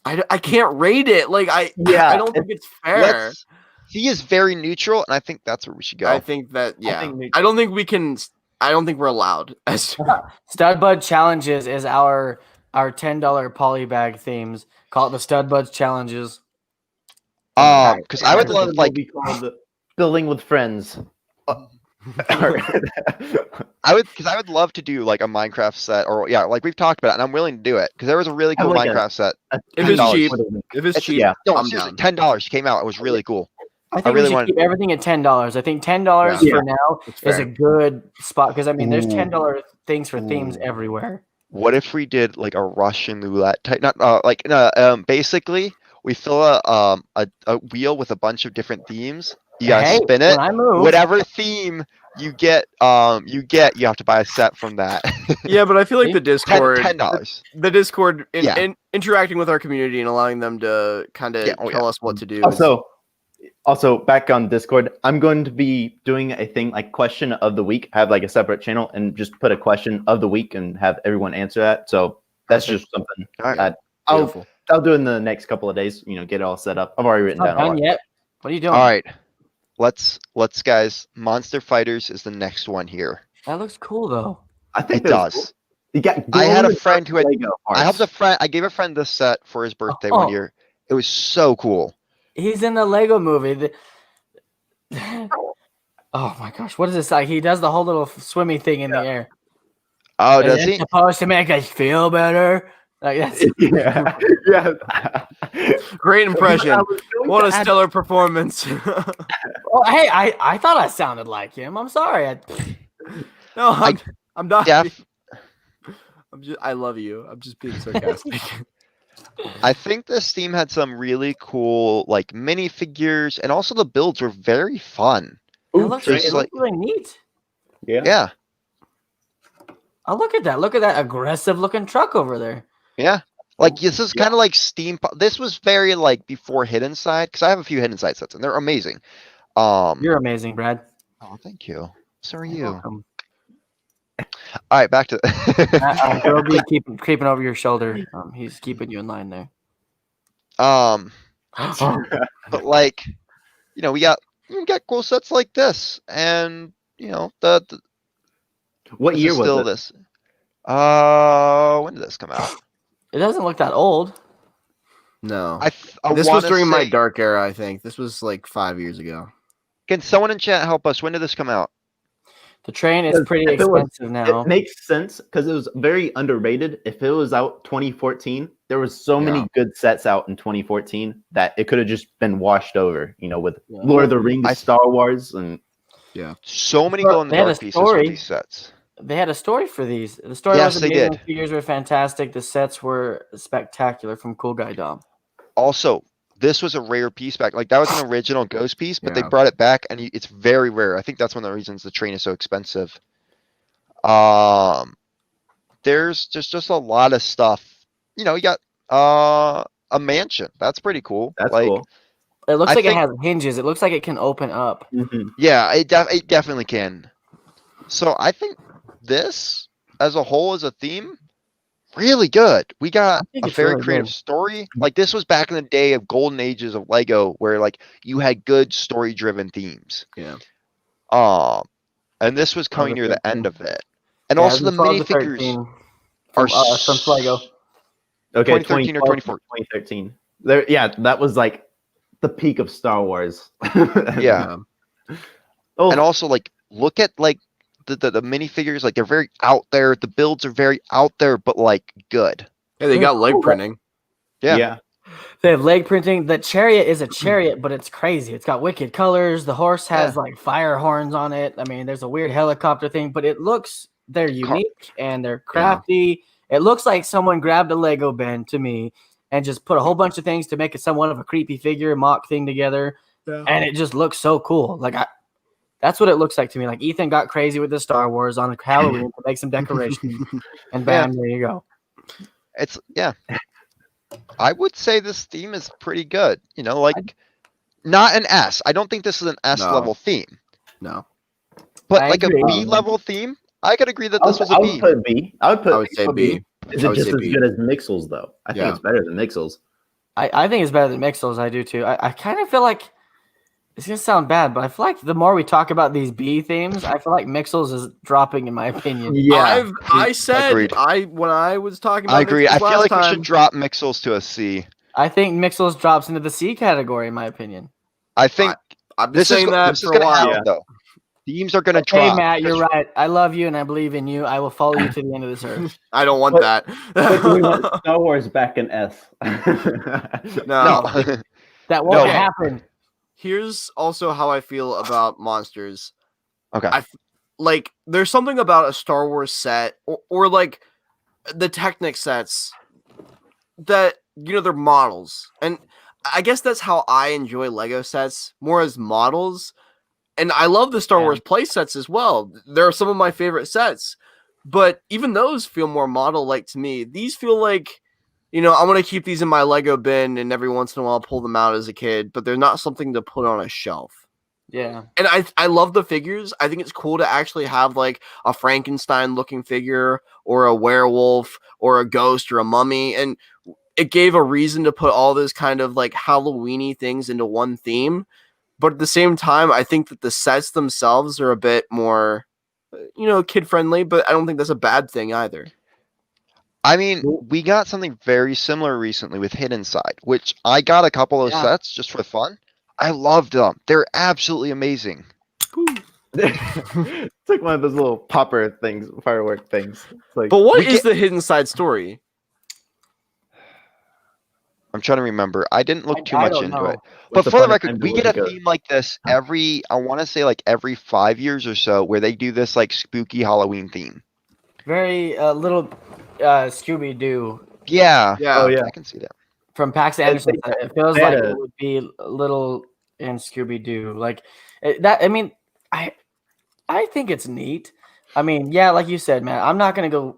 I can't rate it. Like I Yeah, don't think it's fair. Let's C is very neutral, and I think that's where we should go. I think that yeah. think I don't think we can. I don't think we're allowed. As Studbud Challenges is our $10 polybag themes. Call it the Studbuds Challenges. Because I would This love will like be called Building with Friends. I would love to do like a Minecraft set or yeah, like we've talked about it, and I'm willing to do it because there was a really I cool like it. Minecraft set. if it's $10 cheap, for the week. if it's It's- cheap, yeah. No, I'm seriously, down. $10 came out. It was really cool. I think really we should wanted- keep everything at $10. I think $10 Yeah. for now It's is a fair. good spot because I mean there's Ooh. $10 things for themes Ooh. everywhere. What if we did like a Russian roulette type? Not like basically we fill a wheel with a bunch of different themes. You gotta Hey, spin it. when I move, Whatever theme you get, you have to buy a set from that. Yeah, but I feel like the Discord, $10. the Discord, Yeah. interacting with our community and allowing them to kind of Yeah, oh, tell yeah. us what to do. Also back on Discord, I'm going to be doing a thing like question of the week. Have like a separate channel and just put a question of the week and have everyone answer that. So that's just something All right. that Beautiful. I'll do in the next couple of days. You know, get it all set up. I've already written not down a done lot. yet. What are you doing? All right, let's guys. Monster Fighters is the next one here. That looks cool though. I think It that's does. cool. You got I had a glowing friend who had. Lego I helped parts. a friend. I gave a friend this set for his birthday Oh. one year. It was so cool. He's in the Lego movie. Oh my gosh, what is this like? He does the whole little swimmy thing in the air. Oh, Is does it he? supposed to make us feel better? Like that's yeah, yeah. Great impression. I was going What to a add- stellar performance. oh, hey, I thought I sounded like him. I'm sorry. No, I'm not. Def, I love you. I'm just being sarcastic. I think this theme had some really cool like minifigures, and also the builds were very fun. It Ooh, looks, just it like- looks really neat. yeah. Yeah, Oh, look at that. Look at that aggressive looking truck over there. yeah. Like this is kind of like steam. This was very like before Hidden Side because I have a few Hidden Side sets and they're amazing. You're amazing, Brad. Oh, thank you. So are You're you. welcome. All right, back to. Girl be creeping over your shoulder. He's keeping you in line there. But like, you know, we got cool sets like this, and you know, the What this year is was still it? this? When did this come out? It doesn't look that old. No. I This was wanna during my say- dark era, I think. This was like 5 years ago. Can someone in chat help us? When did this come out? The train is Because pretty if it was- expensive now. It makes sense because it was very underrated. If it was out 2014, there was so many Yeah. good sets out in 2014 that it could have just been washed over, with Yeah. Lord of the Rings, I- Star Wars, and So many Well, glow in the they had a dark pieces for story. these sets. They had a story for these. The story Yes, was they amazing. did. The figures were fantastic. The sets were spectacular from Cool Guy Dom. Also, this was a rare piece back. Like that was an original Ghost piece, but they Yeah. brought it back, and it's very rare. I think that's one of the reasons the train is so expensive. There's just a lot of stuff. You got a mansion. That's pretty cool. that's like, cool. It looks I like think- it has hinges. It looks like it can open up. Mhm. Yeah, it definitely can. So I think this, as a whole, as a theme, really good. We got think a it's very really creative good. story. Like this was back in the day of golden ages of Lego, where like you had good story-driven themes. Yeah. And this was coming near the 13. end of it. And Yeah, also it the was 12 to minifigures 13 are from Flego. Okay, 2013 or 2012 to 2014. 2013. There, yeah, that was like the peak of Star Wars. Yeah. Oh, And also like look at like the minifigures, like they're very out there. The builds are very out there, but like good. Yeah, they got leg Cool. printing. Yeah. yeah. They have leg printing. The chariot is a chariot, but it's crazy. It's got wicked colors. The horse has like fire horns on it. I mean, there's a weird helicopter thing, but they're unique and they're crafty. It looks like someone grabbed a Lego bin to me and just put a whole bunch of things to make it somewhat of a creepy figure mock thing together. And it just looks so cool. That's what it looks like to me. Like Ethan got crazy with the Star Wars on Halloween to make some decorations, and bam, there you go. It's I would say this theme is pretty good. Like not an S. I don't think this is an S No. level theme, No. but I like agree. a B level theme. I could agree that this was I a would B. put B. I would put. I would say B. Is I it would just say as B. good as Mixels though? I think Yeah. it's better than Mixels. I think it's better than Mixels. I do too. I kind of feel like it's gonna sound bad, but I feel like the more we talk about these B themes, I feel like Mixels is dropping, in my opinion. Yeah. I said Agreed. when I was talking about I agree. Mixels I feel last like we time, should drop Mixels to a C. I think Mixels drops into the C category, in my opinion. I think I've been this is saying that this is for a gonna while. happen Yeah. though. Themes are gonna Hey, drop. Matt, you're because- right. I love you and I believe in you. I will follow you to the end of this earth. I don't want But- But do we want that. Star Wars back in S? no. No. That won't No. happen. Here's also how I feel about monsters. Okay. Like there's something about a Star Wars set or like the Technic sets that they're models. And I guess that's how I enjoy Lego sets, more as models. And I love the Star Yeah. Wars play sets as well. They're some of my favorite sets. But even those feel more model like to me. These feel like I'm going to keep these in my Lego bin and every once in a while pull them out as a kid, but they're not something to put on a shelf. Yeah. And I love the figures. I think it's cool to actually have like a Frankenstein looking figure or a werewolf or a ghost or a mummy. And it gave a reason to put all those kind of like Halloween-y things into one theme. But at the same time, I think that the sets themselves are a bit more, kid friendly, but I don't think that's a bad thing either. I mean, we got something very similar recently with Hidden Side, which I got a couple of Yeah. sets just for fun. I loved them. They're absolutely amazing. It's like one of those little popper things, firework things. It's like, But what We is get- the hidden side story? I'm trying to remember. I didn't look too I much don't into know. it. what's But for the funnest time record, to we look get a at- theme like this every, I want to say like every 5 years or so, where they do this like spooky Halloween theme. Very little Scooby Doo Yeah. Oh, yeah. I can see that. from Pax they- Anderson. It feels they had like a- it would be little in Scooby Doo. Like that. I mean, I think it's neat. I mean, yeah, like you said, man, I'm not gonna go,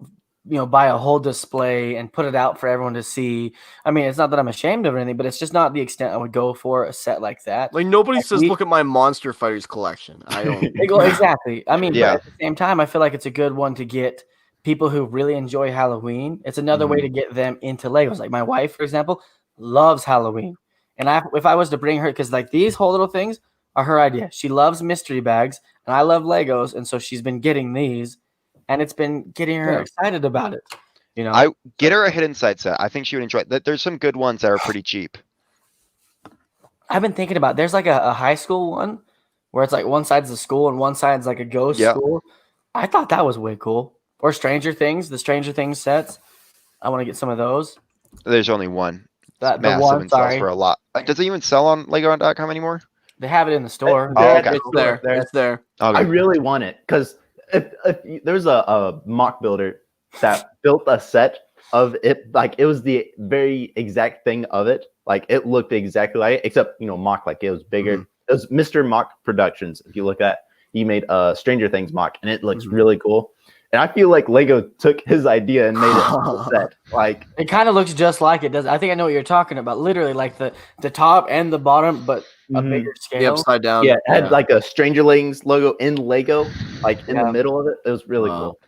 buy a whole display and put it out for everyone to see. I mean, it's not that I'm ashamed of anything, but it's just not the extent I would go for a set like that. Like nobody Like, says, we- look at my Monster Fighters collection. I don't. Well, exactly. I mean, Yeah. but at the same time, I feel like it's a good one to get people who really enjoy Halloween. It's another way to get them into Legos. Like my wife, for example, loves Halloween. And if I was to bring her, because like these whole little things are her idea. She loves mystery bags, and I love Legos, and so she's been getting these, and it's been getting her Yeah. excited about it. I get her a Hidden Side set. I think she would enjoy it. There's some good ones that are pretty cheap. I've been thinking about. There's like a high school one where it's like one side's a school and one side's like a ghost Yeah. school. I thought that was way cool. Or Stranger Things, the Stranger Things sets. I want to get some of those. There's only one. The Massive one, and sells sorry. for a lot. Does it even sell on Lego.com anymore? They have it in the store. Oh, okay. It's there. It's there. Okay. I really want it because there's a mock builder that built a set of it, like it was the very exact thing of it. Like it looked exactly like it, except mock, like it was bigger. Mhm. It was Mr. Mock Productions. If you look at, he made Stranger Things mock, and it looks really cool. And I feel like Lego took his idea and made it a set. Like It kind of looks just like it does. I think I know what you're talking about. Literally, like the top and the bottom, but a Mhm. bigger The scale. upside down. yeah, it had like a Stranger Things logo in Lego, like in Yeah. the middle of it. It was really Wow. cool.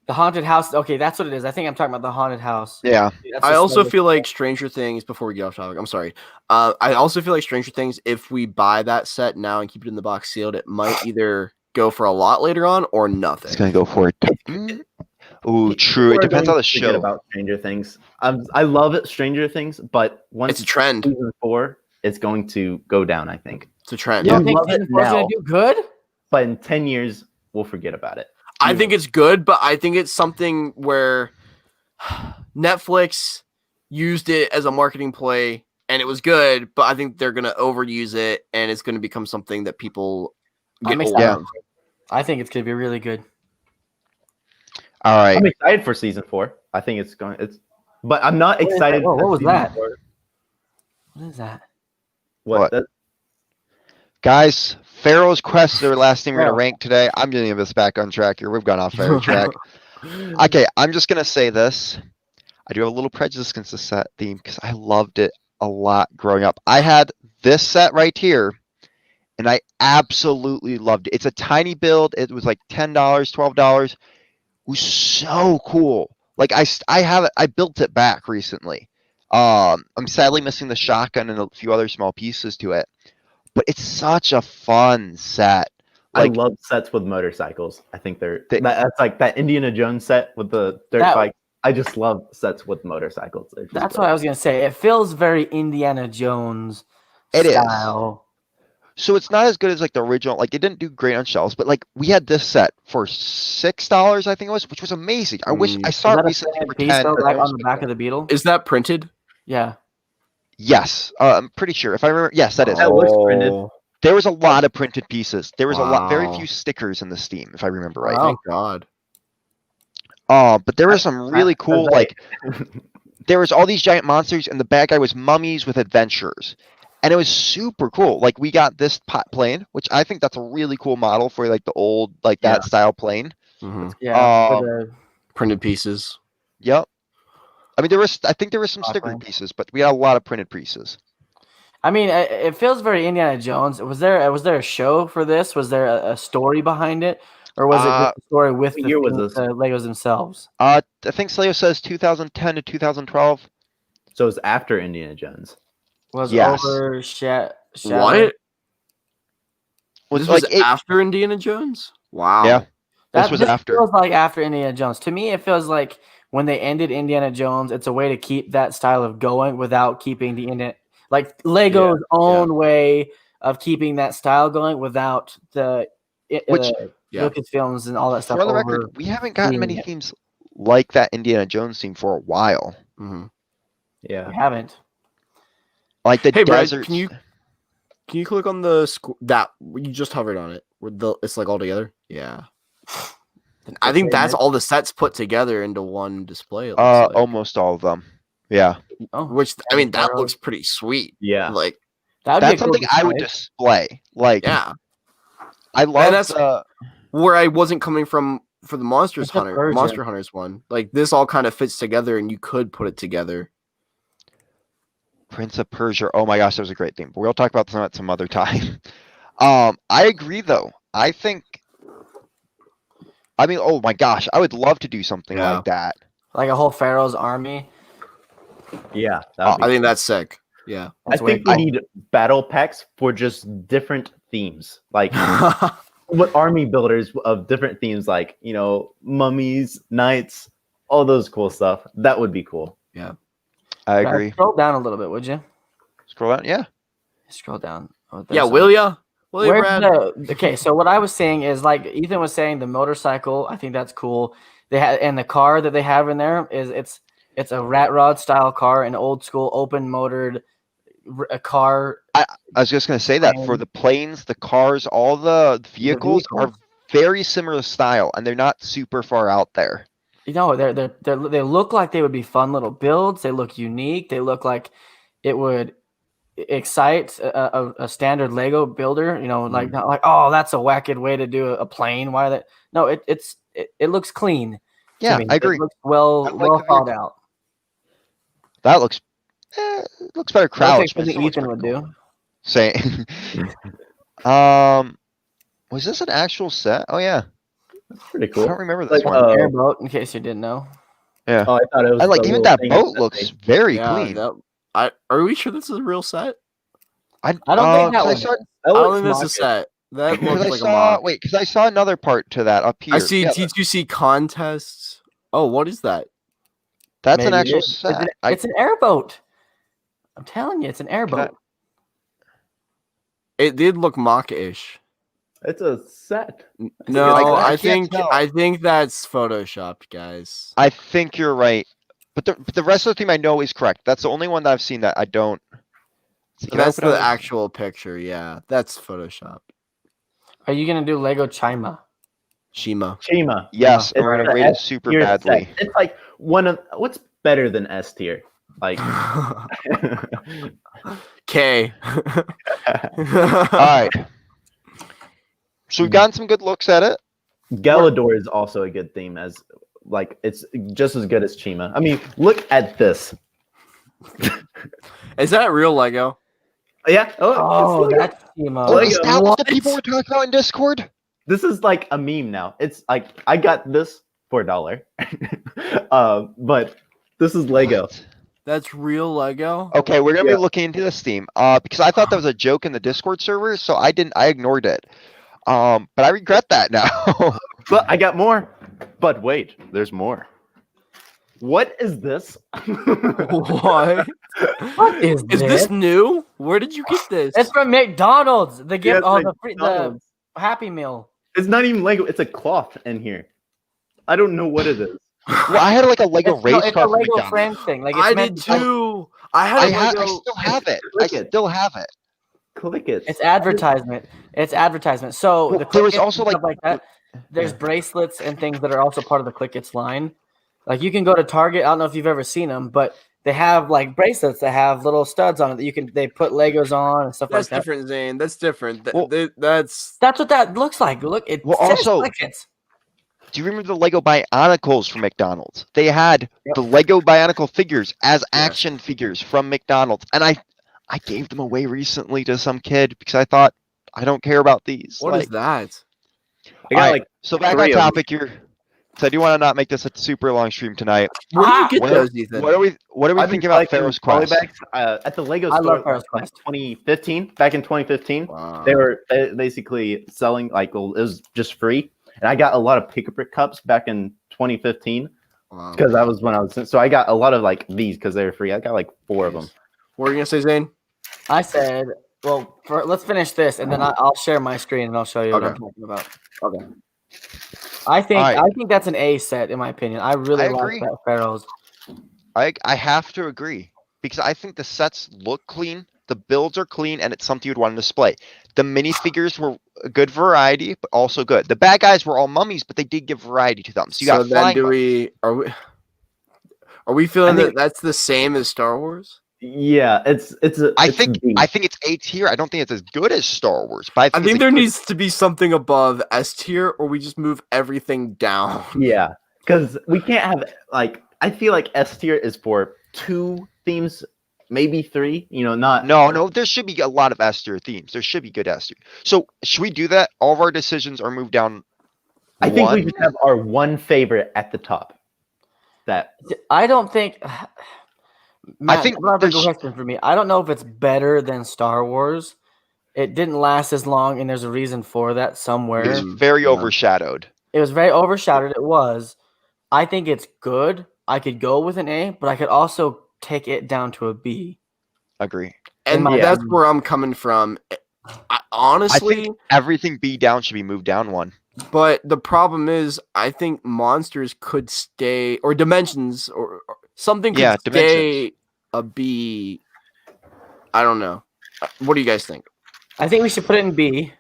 The haunted house. Okay, that's what it is. I think I'm talking about the haunted house. Yeah. That's I just also Lego. feel like Stranger Things, before we get off topic, I'm sorry. I also feel like Stranger Things, if we buy that set now and keep it in the box sealed, it might either go for a lot later on or nothing. It's gonna go for it. Ooh, true. It People are depends on going the to forget show. about Stranger Things. I love it, Stranger Things, but once It's a trend. season 4, it's going to go down, I think. It's a trend. You Yeah. don't think love it season 4 is gonna now. do good? But in 10 years, we'll forget about it. I think it's good, but I think it's something where Netflix used it as a marketing play and it was good, but I think they're going to overuse it and it's going to become something that people get I'm old excited. of. I think it's gonna be really good. All right. I'm excited for season 4. I think but I'm not What is excited. that? Whoa, for what was season that? 4. What is that? What? That- Guys, Pharaoh's Quest is the last thing we're gonna Pharaoh. rank today. I'm getting this back on track here. We've gone off Pharaoh track. Okay, I'm just gonna say this. I do have a little prejudice against the set theme because I loved it a lot growing up. I had this set right here, and I absolutely loved it. It's a tiny build. It was like $10, $12. It was so cool. Like I have it. I built it back recently. I'm sadly missing the shotgun and a few other small pieces to it, but it's such a fun set. Like I love sets with motorcycles. I think They- that's like that Indiana Jones set with the dirt That- bike. I just love sets with motorcycles. They're just That's great. what I was gonna say. It feels very Indiana Jones It is. style. so it's not as good as like the original. Like it didn't do great on shelves, but like we had this set for $6, I think it was, which was amazing. I wish I Is saw it that a recently standard for piece 10. though, but like that was on the good. back of the Beetle? Is that printed? Yeah. Yes, I'm pretty sure. If I remember, yes, that is. That looks printed. There was a lot of printed pieces. There was a lot, very Wow. few stickers in the Steam, if I remember right. Wow. Thank God. But there was some really cool, like, there was all these giant monsters, and the bad guy was mummies with adventures, and it was super cool. Like we got this pot plane, which I think that's a really cool model for like the old, like that style plane. Mhm. Yeah. Um, for the- Printed pieces. Yep. I mean, I think there was some Pot sticker plane. pieces, but we had a lot of printed pieces. I mean, it feels very Indiana Jones. Was there a show for this? Was there a story behind it, or was it just a story with what the, year was things- this? the Legos themselves? I think Slayo says 2010 to 2012. So it's after Indiana Jones. Was Yes. overshadowed? What? Was This like was it, after Indiana Jones? Wow. Yeah. This was after. Feels like after Indiana Jones. To me, it feels like when they ended Indiana Jones, it's a way to keep that style of going without keeping the like Lego's own way of keeping that style going without the Which- Yeah. Lucasfilms and all that stuff. For the over. record, we haven't gotten many doing it. themes like that Indiana Jones theme for a while. Mhm. Yeah. We haven't. Like the Hey, Brad, desert. can you click on the that you just hovered on it? Where it's like all together? Yeah. I think that's all the sets put together into one display. It looks like. Almost all of them. Yeah, Oh, Which I mean, that Pharaohs. looks pretty sweet. Yeah. Like, that would be a that's cool something I would display. display. Like, yeah. I love. that's- Where I wasn't coming from for the It's a version. Monster Hunters one. Like this all kind of fits together, and you could put it together. Prince of Persia. Oh my gosh, that was a great theme. But we'll talk about that at some other time. I agree though. I think. I mean, oh my gosh, I would love to do something Yeah. like that. Like a whole Pharaoh's army. Yeah. I think that's sick. Yeah. I That's way think we cool. need battle packs for just different themes. Like what army builders of different themes, like, mummies, knights, all those cool stuff. That would be cool. I agree. Scroll down a little bit, would you? Scroll down. Yeah. Scroll down. Oh, Yeah, there's some- will ya? Will ya, Where's Brad? okay, so what I was saying is like Ethan was saying the motorcycle, I think that's cool. They had and the car that they have in there it's It's a rat rod style car, an old school open motored a car. I was just gonna say that for the planes, the cars, all the vehicles are very similar style, and they're not super far out there. You know, they look like they would be fun little builds. They look unique. They look like it would excite a standard Lego builder. You know, like not like, oh, that's a wacked way to do a plane. Why that? No, it looks clean. Yeah, me. I agree. It looks well thought out. That looks looks better crouched. Something Ethan would do. Say, was this an actual set? Oh yeah, That's pretty I cool. don't remember this Like, one. Airboat, in case you didn't know. Yeah, Oh, I thought it was. I like the even little that thing boat that looks they- very Yeah, clean. are we sure this is a real set? I don't think that I one. saw, that I don't looks think this is a mocking. set. That because looks I like a saw mock. wait, because I saw another part to that up here. I see Yeah, T2C contests. Oh, what is that? that's an Maybe actual it is. set. It's an airboat. I'm telling you, it's an airboat. It did look mock-ish. It's a set. No, I I can't think tell. that's photoshopped, guys. I think you're right, but the rest of the theme I know is correct. That's the only one that I've seen that I don't. Can I That's open the up- actual picture. Yeah, that's photoshopped. Are you gonna do Lego Chima? Shima. Chima. Yes, It's and we're gonna the rate it S super tier badly. set. It's like one of what's better than S tier? Like K. All right. So we've gotten some good looks at it. Galador is also a good theme as like it's just as good as Chima. I mean, look at this. Is that real Lego? Yeah. Oh, it's Lego. that's Chima. Lego. Is that what the What? people were talking about in Discord? This is like a meme now. It's like I got this for $1. But this is Lego. What? That's real Lego? Okay, we're gonna Yeah. be looking into this theme. Because I thought that was a joke in the Discord server, so I ignored it. But I regret that now. But I got more. But wait, there's more. What is this? What? What is Is this new? Where did you get this? It's from McDonald's. The gift, it's the McDonald's. Happy Meal. It's not even Lego. It's a cloth in here. I don't know what it is. Well, I had like a Lego It's, race no, it's car a from Lego McDonald's. friend thing. Like it's I meant did to- too. I had a I Lego. still have it. I Click it. still have it. Click it. It's advertisement. It's advertisement. So Well, the there was Click Its also, and stuff like that. There's bracelets and things that are also part of the Click Its line. Like you can go to Target. I don't know if you've ever seen them, but they have like bracelets that have little studs on it that they put Legos on and stuff That's like that. different, Zane. That's different. Well- That's That's what that looks like. Look, it Well, says also- Click Its. Do you remember the Lego Bionicles from McDonald's? They had Yep. the Lego Bionicle figures as Yeah. action figures from McDonald's, and I gave them away recently to some kid because I thought I don't care about these. what is Like, that? I got Alright, like so back on 3 of them. topic here. So I do want to not make this a super long stream tonight. Where did you get What- those, Ethan? What are we I've been thinking about collecting Pharaoh's Polybags, Quest? at the Lego I store love Pharaoh's like Quest. 2015. Back in 2015, Wow. they were basically selling like well, it was just free, and I got a lot of Pick-a-Brick cups back in 2015 Wow. because that was when I was. So I got a lot of like these because they were free. I got like 4 of them. What were you gonna say, Zane? I said, well, let's finish this, and then I'll share my screen and I'll show you what I'm Okay. talking about. Okay. I think Alright. I think that's an A set in my opinion. I really I like agree. that Pharaoh's. I have to agree because I think the sets look clean, the builds are clean, and it's something you'd want to display. The minifigures were a good variety, but also good. The bad guys were all mummies, but they did give variety to them. So you got then flying do mummies. are we feeling I think- that that's the same as Star Wars? Yeah, it's a. I it's a think B. it's A tier. I don't think it's as good as Star Wars, but I I think, think it's a there good- needs to be something above S tier, or we just move everything down. Yeah, because we can't have like I feel like S tier is for 2 themes, maybe 3. You know, not No, there should be a lot of S tier themes. There should be good S tier. So should we do that? All of our decisions are moved down. I think we one? should have our one favorite at the top. That I don't think. Matt, think another there's- question for me. I don't know if it's better than Star Wars. It didn't last as long, and there's a reason for that somewhere. It was very Yeah. overshadowed. It was very overshadowed. It was. I think it's good. I could go with an A, but I could also take it down to a B. Agree. And my that's opinion. where I'm coming from. Honestly, I think everything B down should be moved down one. but the problem is, I think monsters could stay, or dimensions, or something could Yeah, stay a B. I don't know. What do you guys think? I think we should put it in B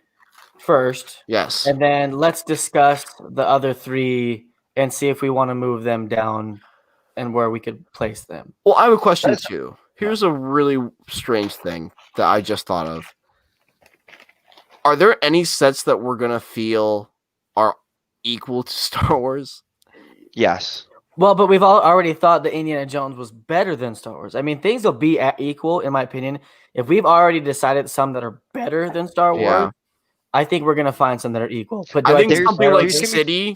first, Yes. and then let's discuss the other three and see if we want to move them down and where we could place them. Well, I have a question too. Here's a really strange thing that I just thought of. Are there any sets that we're gonna feel are equal to Star Wars? Yes. Well, but we've all already thought that Indiana Jones was better than Star Wars. I mean, things will be equal, in my opinion. If we've already decided some that are better than Star Wars, Yeah. I think we're gonna find some that are equal. But do I think there's- something like there's gonna be- City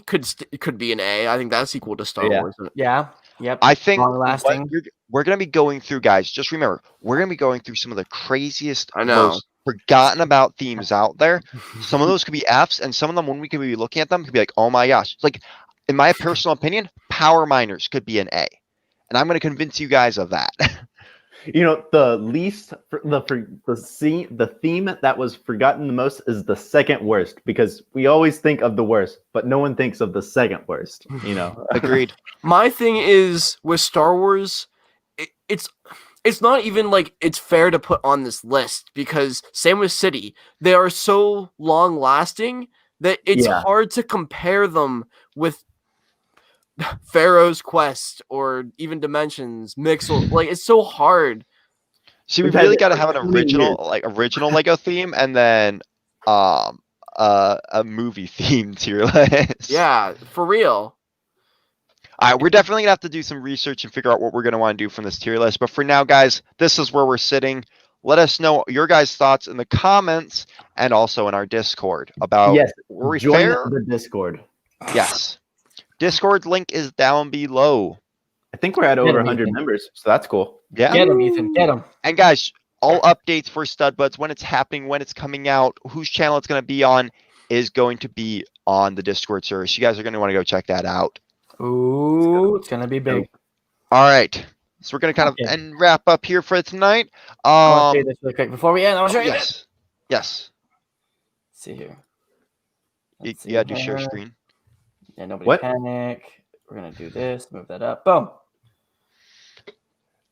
could be an A. I think that's equal to Star Yeah. Wars. yeah, yep. I think Long lasting. we're going to be going through, guys. Just remember, we're going to be going through some of the craziest, I know. most forgotten about themes out there. Some of those could be Fs, and some of them, when we could be looking at them, could be like, oh my gosh. It's like, in my personal opinion, Power Miners could be an A, and I'm going to convince you guys of that. You know, the least the theme that was forgotten the most is the second worst, because we always think of the worst, but no one thinks of the second worst. You know, Agreed. My thing is with Star Wars, it's not even like it's fair to put on this list because same with City, they are so long lasting that it's Yeah. hard to compare them with Pharaoh's Quest or even Dimensions, Mixel. Like it's so hard. See, we We've had really it got to for have an 20 original Lego theme, and then a movie themed tier list. Yeah, for real. All right, we're definitely gonna have to do some research and figure out what we're gonna want to do from this tier list. But for now, guys, this is where we're sitting. Let us know your guys' thoughts in the comments and also in our Discord about yes, were we join fair? the Discord. Yes. Discord link is down below. I think we're at over Get 'em, 100 Ethan. members, so that's cool. Yeah. Get him, Ethan. Get him. And guys, all updates for Stud Buds, when it's happening, when it's coming out, whose channel it's going to be on, is going to be on the Discord server. So you guys are going to want to go check that out. Ooh, it's gonna be big. All right. So we're going to kind of Okay. wrap up here for tonight. I want to show you this really quick before we end. I want to show you this. Yes. Yes. Let's see here. You, Let's you got to do see share here. screen. Yeah, nobody What? panic. We're gonna do this. Move that up. Boom.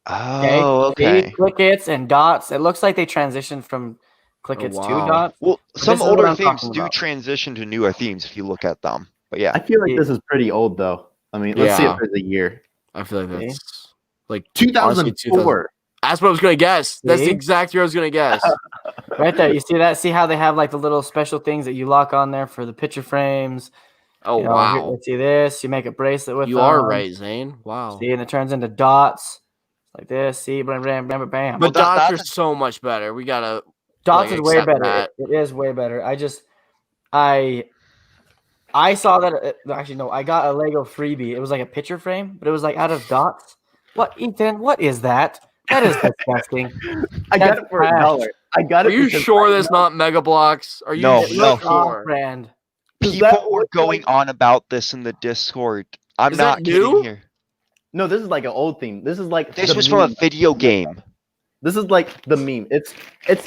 Oh, See? okay. Clickets and dots. It looks like they transitioned from clickets wow. to dots. Well, But some this is what older I'm themes talking do about. transition to newer themes if you look at them. But yeah. I feel like this is pretty old, though. I mean, let's see Yeah. if there's a year. I feel like See? that's like 2004. That's what I was gonna guess. That's the See? exact year I was gonna guess. Right there. You see that? See how they have like the little special things that you lock on there for the picture frames. Oh You know, here- wow. let's see this. You make a bracelet with You them. are right, Zane. Wow. See, and it turns into dots like this. See, bam, bam, bam, bam. But Well, dots are that's- so much better. We gotta Dots like, is way accept better. that. It is way better. I saw that. Actually, no. I got a Lego freebie. It was like a picture frame, but it was like out of dots. What, Ethan? What is that? That is disgusting. I got That's it for trash. $1. I got Are it. you because sure I that's know- not Mega Blocks? Are you No, It no. looks sure? off brand. Is that People were what going on about this in the Discord. I'm Is that not kidding new? here. No, this is like an old theme. This is like This the was from a meme. video game. This is like the meme. It's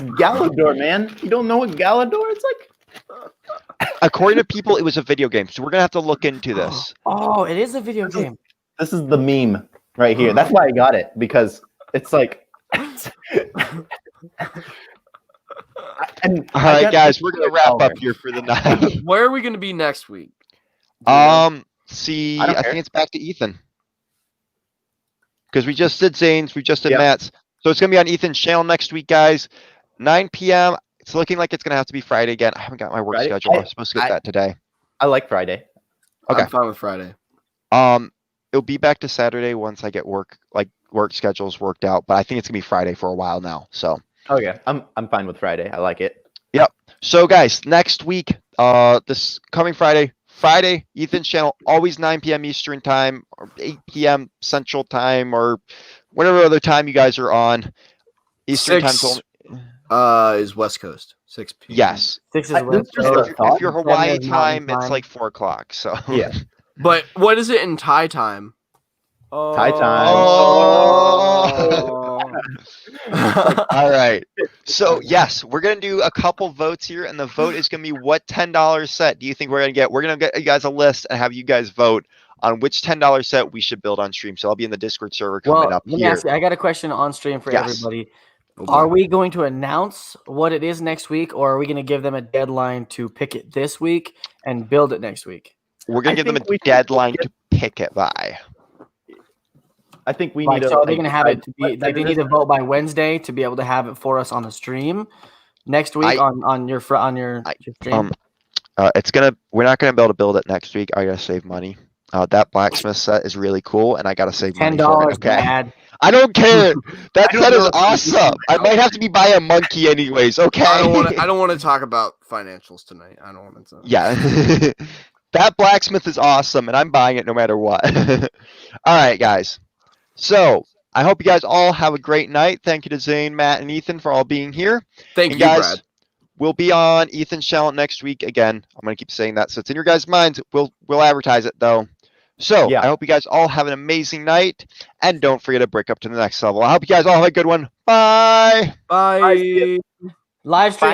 Galador, man. You don't know what Galador? It's like According to people, it was a video game. So we're gonna have to look into this. Oh, it is a video game. this is the meme right here. That's why I got it, because it's like. And All I right, got guys, this we're gonna for wrap up $1. here for the night. Where are we gonna be next week? Do you know? See, I don't I care. think it's back to Ethan. Because we just did Zane's, we just did Yep. Matt's. So it's gonna be on Ethan's channel next week, guys. 9 p.m. It's looking like it's gonna have to be Friday again. I haven't got my work Friday? schedule. I was supposed to get I- that today. I like Friday. Okay. I'm fine with Friday. It'll be back to Saturday once I get work schedules worked out, but I think it's gonna be Friday for a while now. So Okay, I'm fine with Friday. I like it. So guys, next week, this coming Friday, Ethan's channel, always 9 p.m. Eastern time or 8 p.m. Central time or whatever other time you guys are on. Eastern time. 6 is West Coast. 6 p.m. Yes. 6 is I- West this is Coast. a If you're 7 Hawaii is Mountain time, it's time. like 4 o'clock. So Yeah. But what is it in Thai time? Thai time. Oh. All right. So yes, we're gonna do a couple votes here, and the vote is gonna be what $10 set do you think we're gonna get? We're gonna get you guys a list and have you guys vote on which $10 set we should build on stream. So I'll be in the Discord server coming up let me here. ask you, I got a question on stream for Yes. everybody. Oh, boy. Are we going to announce what it is next week, or are we going to give them a deadline to pick it this week and build it next week? We're gonna I give them a think we should deadline to pick it by. I think we Like, need to. so are they going to have it to be what like they need to vote by Wednesday to be able to have it for us on the stream next week on your your stream? We're not gonna be able to build it next week. I gotta save money. That blacksmith set is really cool, and I gotta save money for it. Okay, Dad. I don't care. That I don't set know is if we awesome. I might have to be buying a monkey anyways. Okay. I don't want to talk about financials tonight. I don't want to. Yeah. That blacksmith is awesome, and I'm buying it no matter what. All right, guys. So I hope you guys all have a great night. Thank you to Zane, Matt, and Ethan for all being here. Thank And you, guys, Brad. we'll be on Ethan's channel next week again. I'm gonna keep saying that, so it's in your guys' minds. We'll advertise it though. So Yeah. I hope you guys all have an amazing night, and don't forget to break up to the next level. I hope you guys all have a good one. Bye. Bye. Live stream.